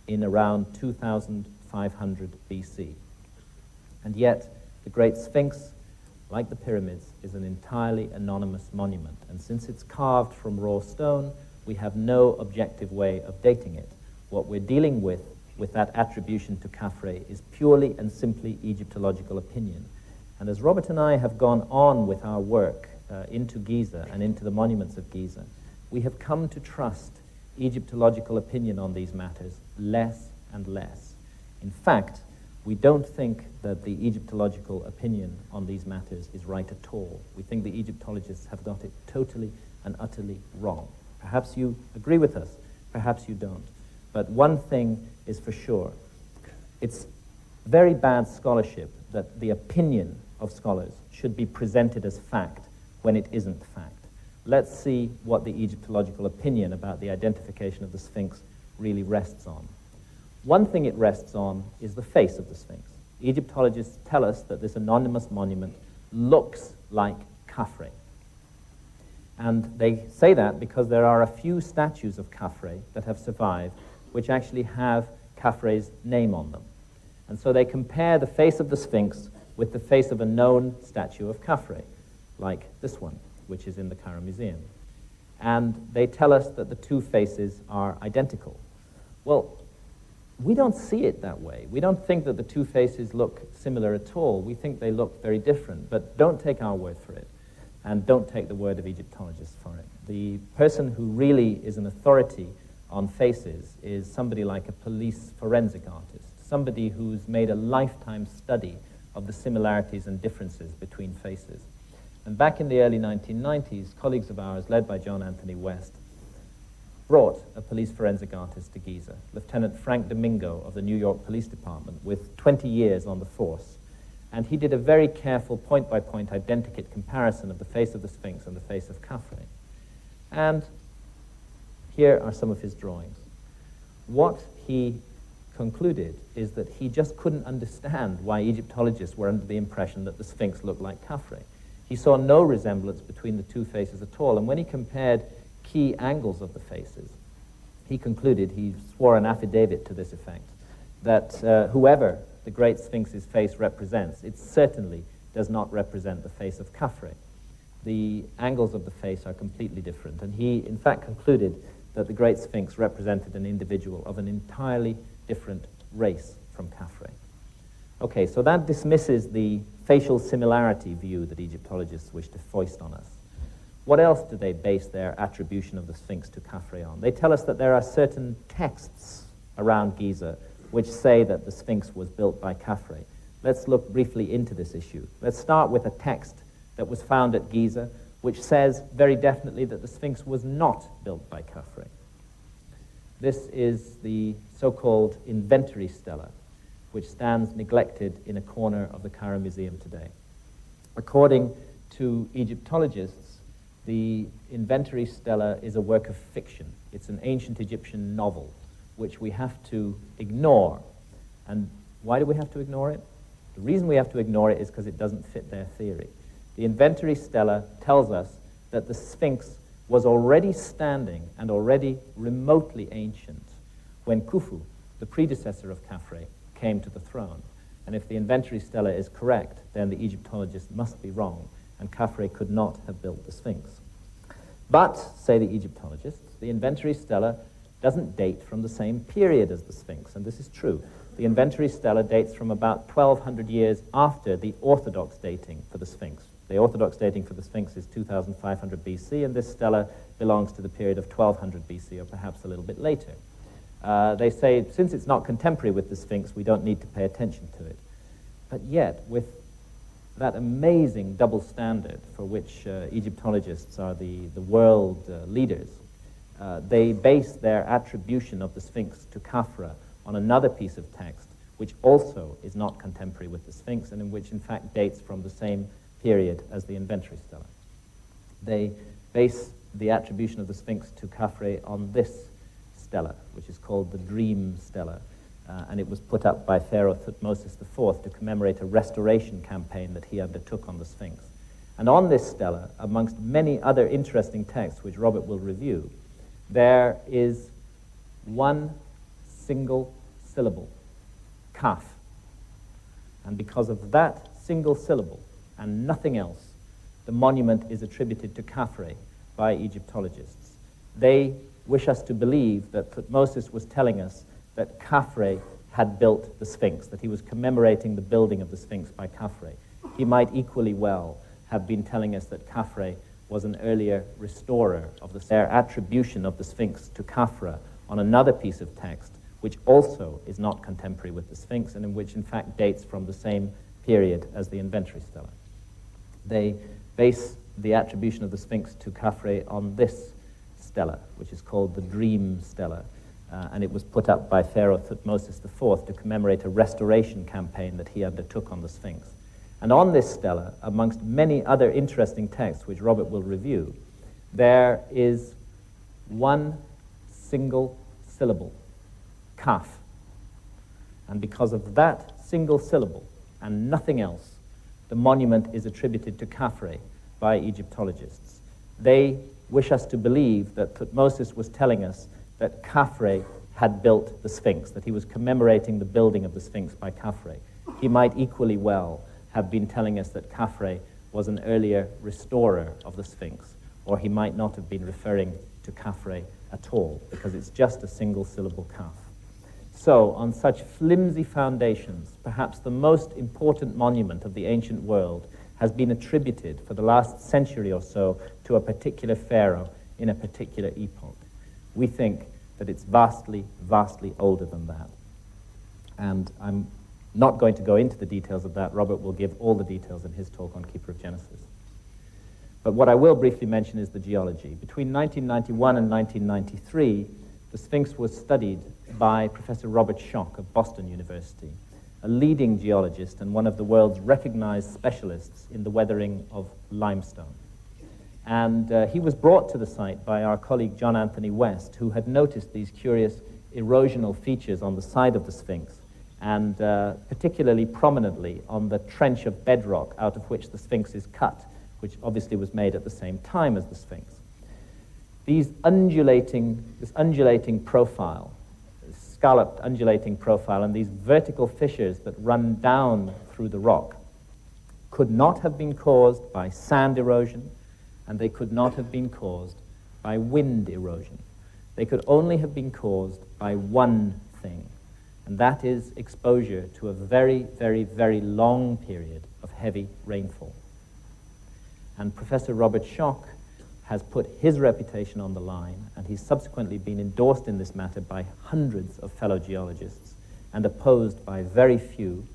in around 2500 BC. And yet, the Great Sphinx, like the pyramids, is an entirely anonymous monument, and since it's carved from raw stone, we have no objective way of dating it. What we're dealing with that attribution to Khafre is purely and simply Egyptological opinion. And as Robert and I have gone on with our work into Giza and into the monuments of Giza, we have come to trust Egyptological opinion on these matters less and less. In fact, we don't think that the Egyptological opinion on these matters is right at all. We think the Egyptologists have got it totally and utterly wrong. Perhaps you agree with us, perhaps you don't. But one thing is for sure. It's very bad scholarship that the opinion of scholars should be presented as fact when it isn't fact. Let's see what the Egyptological opinion about the identification of the Sphinx really rests on. One thing it rests on is the face of the Sphinx. Egyptologists tell us that this anonymous monument looks like Khafre. And they say that because there are a few statues of Khafre that have survived which actually have Khafre's name on them. And so they compare the face of the Sphinx with the face of a known statue of Khafre, like this one, which is in the Cairo Museum. And they tell us that the two faces are identical. Well, we don't see it that way. We don't think that the two faces look similar at all. We think they look very different, but don't take our word for it, and don't take the word of Egyptologists for it. The person who really is an authority on faces is somebody like a police forensic artist, somebody who's made a lifetime study of the similarities and differences between faces. And back in the early 1990s, colleagues of ours, led by John Anthony West, brought a police forensic artist to Giza, Lieutenant Frank Domingo of the New York Police Department, with 20 years on the force. And he did a very careful point-by-point identikit comparison of the face of the Sphinx and the face of Khafre. And here are some of his drawings. What he concluded is that he just couldn't understand why Egyptologists were under the impression that the Sphinx looked like Khafre. He saw no resemblance between the two faces at all, and when he compared key angles of the faces, he concluded, he swore an affidavit to this effect, that whoever the Great Sphinx's face represents, it certainly does not represent the face of Khafre. The angles of the face are completely different, and he in fact concluded that the Great Sphinx represented an individual of an entirely different race from Khafre. Okay, so that dismisses the facial similarity view that Egyptologists wish to foist on us. What else do they base their attribution of the Sphinx to Khafre on? They tell us that there are certain texts around Giza which say that the Sphinx was built by Khafre. Let's look briefly into this issue. Let's start with a text that was found at Giza which says very definitely that the Sphinx was not built by Khafre. This is the so-called inventory stela, which stands neglected in a corner of the Cairo Museum today. According to Egyptologists, the inventory stela is a work of fiction. It's an ancient Egyptian novel, which we have to ignore. And why do we have to ignore it? The reason we have to ignore it is because it doesn't fit their theory. The inventory stela tells us that the Sphinx was already standing and already remotely ancient when Khufu, the predecessor of Khafre, came to the throne. And if the inventory stela is correct, then the Egyptologists must be wrong, and Khafre could not have built the Sphinx. But, say the Egyptologists, the inventory stela doesn't date from the same period as the Sphinx, and this is true. The inventory stela dates from about 1,200 years after the orthodox dating for the Sphinx. The orthodox dating for the Sphinx is 2,500 BC, and this stela belongs to the period of 1,200 BC, or perhaps a little bit later. They say, since it's not contemporary with the Sphinx, we don't need to pay attention to it. But yet, with that amazing double standard for which Egyptologists are the world leaders, they base their attribution of the Sphinx to Khafre on another piece of text, which also is not contemporary with the Sphinx, and in which, in fact, dates from the same period as the inventory stela. They base the attribution of the Sphinx to Khafre on this stela, which is called the Dream Stela, and it was put up by Pharaoh Thutmose IV to commemorate a restoration campaign that he undertook on the Sphinx. And on this stela, amongst many other interesting texts which Robert will review, there is one single syllable, kaf. And because of that single syllable and nothing else, the monument is attributed to Khafre by Egyptologists. They wish us to believe that Thutmose was telling us that Khafre had built the Sphinx, that he was commemorating the building of the Sphinx by Khafre. He might equally well have been telling us that Khafre was an earlier restorer of their attribution of the Sphinx to Khafre on another piece of text, which also is not contemporary with the Sphinx, and in which, in fact, dates from the same period as the inventory stela. They base the attribution of the Sphinx to Khafre on this stela, which is called the Dream Stela, and it was put up by Pharaoh Thutmose IV to commemorate a restoration campaign that he undertook on the Sphinx. And on this stela, amongst many other interesting texts which Robert will review, there is one single syllable, kaf. And because of that single syllable and nothing else, the monument is attributed to Khafre by Egyptologists. They wish us to believe that Thutmose was telling us that Khafre had built the Sphinx, that he was commemorating the building of the Sphinx by Khafre. He might equally well have been telling us that Khafre was an earlier restorer of the Sphinx, or he might not have been referring to Khafre at all, because it's just a single syllable kaf. So, on such flimsy foundations, perhaps the most important monument of the ancient world has been attributed for the last century or so to a particular pharaoh in a particular epoch. We think that it's vastly, vastly older than that. And I'm not going to go into the details of that. Robert will give all the details in his talk on Keeper of Genesis. But what I will briefly mention is the geology. Between 1991 and 1993, the Sphinx was studied by Professor Robert Schoch of Boston University, a leading geologist and one of the world's recognized specialists in the weathering of limestone. And he was brought to the site by our colleague John Anthony West, who had noticed these curious erosional features on the side of the Sphinx, and particularly prominently on the trench of bedrock out of which the Sphinx is cut, which obviously was made at the same time as the Sphinx. This undulating profile, this scalloped undulating profile, and these vertical fissures that run down through the rock could not have been caused by sand erosion, and they could not have been caused by wind erosion. They could only have been caused by one thing, and that is exposure to a very, very, very long period of heavy rainfall. And Professor Robert Schoch has put his reputation on the line, and he's subsequently been endorsed in this matter by hundreds of fellow geologists and opposed by very few,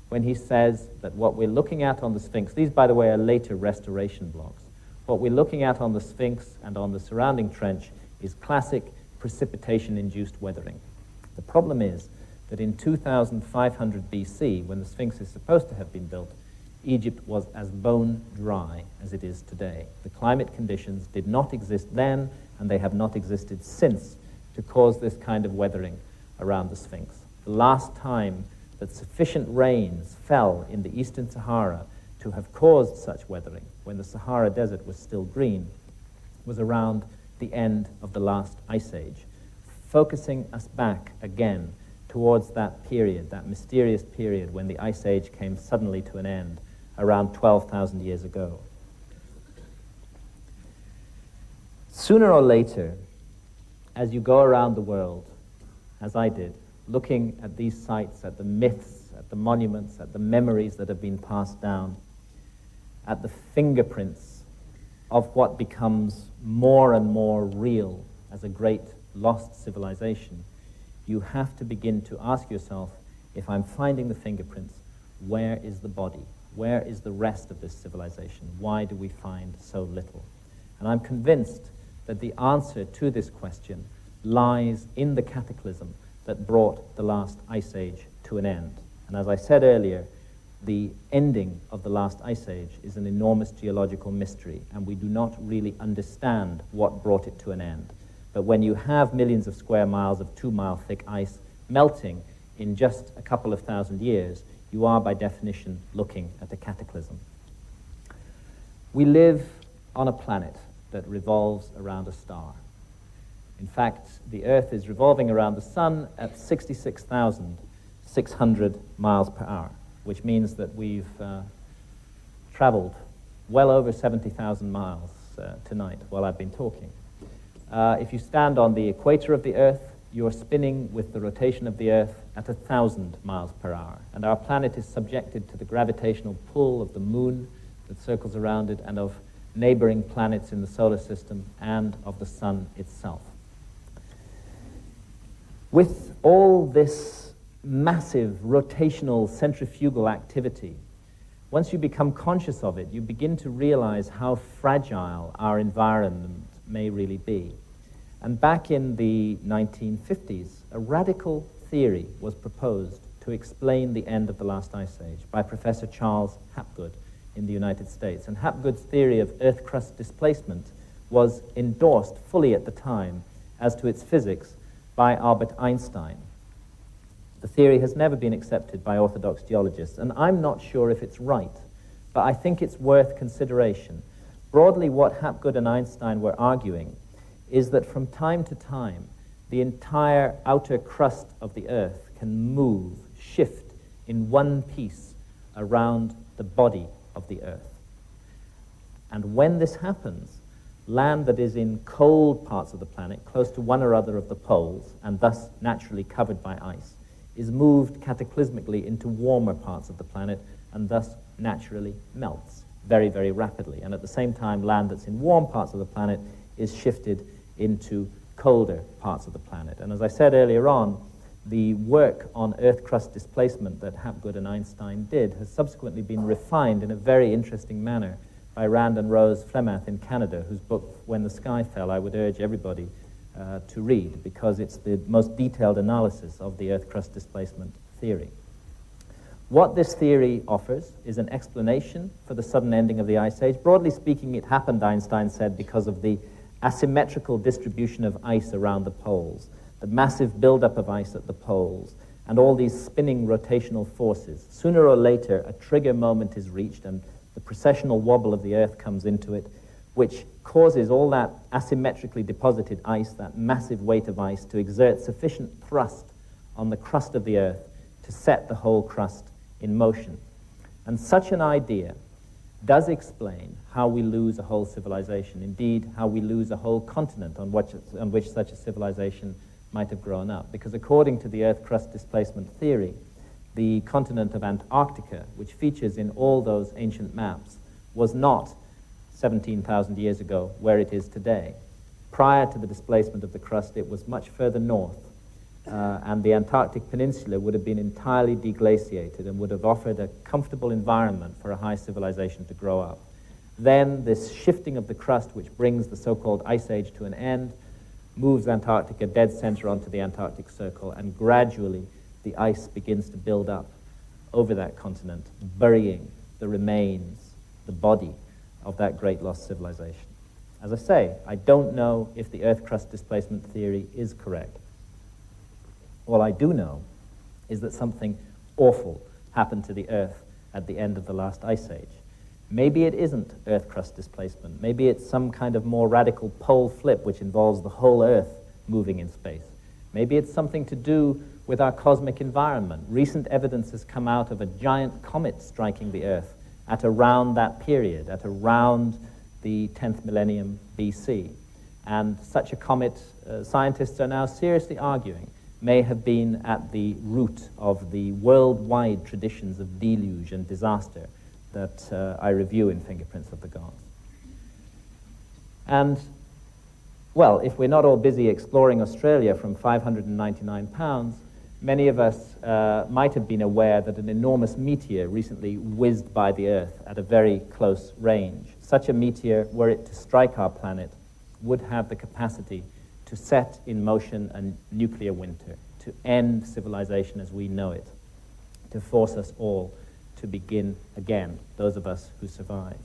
when he says that what we're looking at on the Sphinx, these, by the way, are later restoration blocks, what we're looking at on the Sphinx and on the surrounding trench is classic precipitation-induced weathering. The problem is that in 2500 BC, when the Sphinx is supposed to have been built, Egypt was as bone dry as it is today. The climate conditions did not exist then, and they have not existed since, to cause this kind of weathering around the Sphinx. The last time that sufficient rains fell in the eastern Sahara to have caused such weathering, when the Sahara Desert was still green, was around the end of the last ice age, focusing us back again towards that period, that mysterious period when the ice age came suddenly to an end around 12,000 years ago. Sooner or later, as you go around the world, as I did, looking at these sites, at the myths, at the monuments, at the memories that have been passed down, at the fingerprints of what becomes more and more real as a great lost civilization, you have to begin to ask yourself, if I'm finding the fingerprints, where is the body? Where is the rest of this civilization? Why do we find so little? And I'm convinced that the answer to this question lies in the cataclysm that brought the last ice age to an end. And as I said earlier, the ending of the last ice age is an enormous geological mystery, and we do not really understand what brought it to an end. But when you have millions of square miles of 2-mile thick ice melting in just a couple of thousand years, you are by definition looking at a cataclysm. We live on a planet that revolves around a star. In fact, the Earth is revolving around the Sun at 66,600 miles per hour, which means that we've traveled well over 70,000 miles tonight while I've been talking. If you stand on the equator of the Earth, you're spinning with the rotation of the Earth at 1,000 miles per hour. And our planet is subjected to the gravitational pull of the moon that circles around it, and of neighboring planets in the solar system, and of the sun itself. With all this massive rotational centrifugal activity, once you become conscious of it, you begin to realize how fragile our environment may really be. And back in the 1950s, a radical theory was proposed to explain the end of the last ice age by Professor Charles Hapgood in the United States. And Hapgood's theory of Earth crust displacement was endorsed fully at the time as to its physics by Albert Einstein. The theory has never been accepted by orthodox geologists, and I'm not sure if it's right, but I think it's worth consideration. Broadly, what Hapgood and Einstein were arguing is that from time to time, the entire outer crust of the Earth can move, shift in one piece around the body of the Earth. And when this happens, land that is in cold parts of the planet, close to one or other of the poles, and thus naturally covered by ice, is moved cataclysmically into warmer parts of the planet, and thus naturally melts very, very rapidly. And at the same time, land that's in warm parts of the planet is shifted into colder parts of the planet. And as I said earlier on, the work on Earth crust displacement that Hapgood and Einstein did has subsequently been refined in a very interesting manner by Rand and Rose Flemath in Canada, whose book, When the Sky Fell, I would urge everybody to read, because it's the most detailed analysis of the Earth crust displacement theory. What this theory offers is an explanation for the sudden ending of the Ice Age. Broadly speaking, it happened, Einstein said, because of the asymmetrical distribution of ice around the poles, the massive buildup of ice at the poles, and all these spinning rotational forces. Sooner or later, a trigger moment is reached, and the precessional wobble of the Earth comes into it, which causes all that asymmetrically deposited ice, that massive weight of ice, to exert sufficient thrust on the crust of the Earth to set the whole crust in motion. And such an idea does explain how we lose a whole civilization, indeed how we lose a whole continent on which such a civilization might have grown up. Because according to the Earth crust displacement theory, the continent of Antarctica, which features in all those ancient maps, was not 17,000 years ago where it is today. Prior to the displacement of the crust, it was much further north, and the Antarctic Peninsula would have been entirely deglaciated and would have offered a comfortable environment for a high civilization to grow up. Then this shifting of the crust, which brings the so-called Ice Age to an end, moves Antarctica dead center onto the Antarctic Circle, and gradually the ice begins to build up over that continent, burying the remains, the body of that great lost civilization. As I say, I don't know if the Earth crust displacement theory is correct. All I do know is that something awful happened to the Earth at the end of the last ice age. Maybe it isn't Earth crust displacement. Maybe it's some kind of more radical pole flip which involves the whole Earth moving in space. Maybe it's something to do with our cosmic environment. Recent evidence has come out of a giant comet striking the Earth at around that period, at around the 10th millennium BC. And such a comet, scientists are now seriously arguing, may have been at the root of the worldwide traditions of deluge and disaster that I review in Fingerprints of the Gods. And, well, if we're not all busy exploring Australia from 599 pounds, many of us might have been aware that an enormous meteor recently whizzed by the Earth at a very close range. Such a meteor, were it to strike our planet, would have the capacity to set in motion a nuclear winter, to end civilization as we know it, to force us all to begin again, those of us who survived.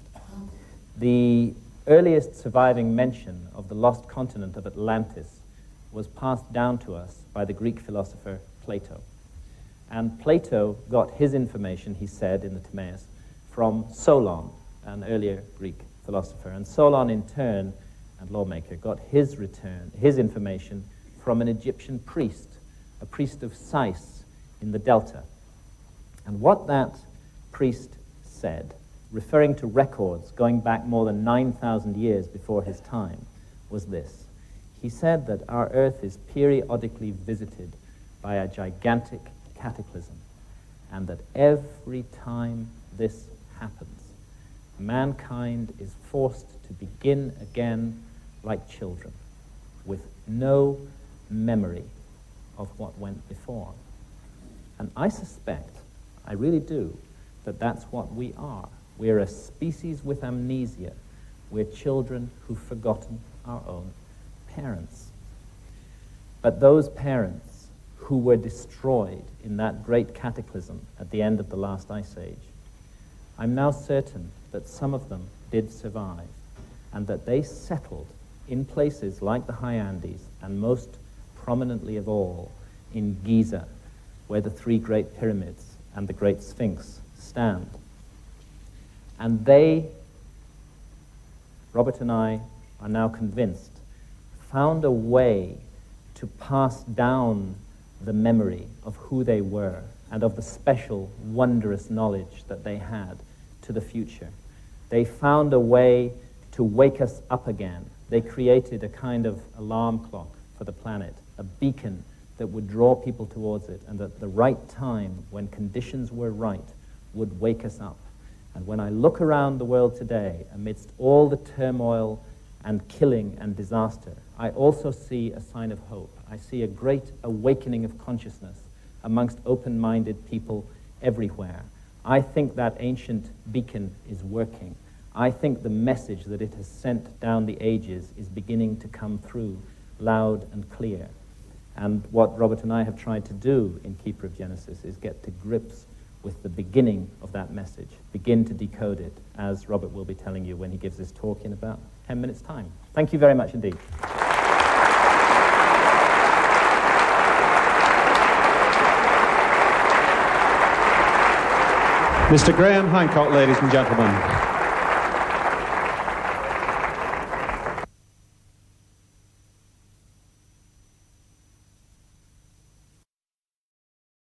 The earliest surviving mention of the lost continent of Atlantis was passed down to us by the Greek philosopher Plato. And Plato got his information, he said in the Timaeus, from Solon, an earlier Greek philosopher. And Solon, in turn, and lawmaker, got his information from an Egyptian priest, a priest of Sais in the Delta. And what that priest said, referring to records going back more than 9,000 years before his time, was this. He said that our Earth is periodically visited by a gigantic cataclysm, and that every time this happens, mankind is forced to begin again like children, with no memory of what went before. And I suspect, I really do, that that's what we are. We're a species with amnesia. We're children who've forgotten our own parents. But those parents who were destroyed in that great cataclysm at the end of the last ice age, I'm now certain that some of them did survive, and that they settled in places like the high Andes, and most prominently of all in Giza, where the three great pyramids and the great Sphinx stand. And they, Robert and I are now convinced, found a way to pass down the memory of who they were and of the special, wondrous knowledge that they had to the future. They found a way to wake us up again. They created a kind of alarm clock for the planet, a beacon that would draw people towards it, and at the right time, when conditions were right, would wake us up. And when I look around the world today, amidst all the turmoil and killing and disaster, I also see a sign of hope. I see a great awakening of consciousness amongst open-minded people everywhere. I think that ancient beacon is working. I think the message that it has sent down the ages is beginning to come through loud and clear. And what Robert and I have tried to do in Keeper of Genesis is get to grips with the beginning of that message, begin to decode it, as Robert will be telling you when he gives his talk in about 10 minutes' time. Thank you very much indeed. Mr. Graham Hancock, ladies and gentlemen.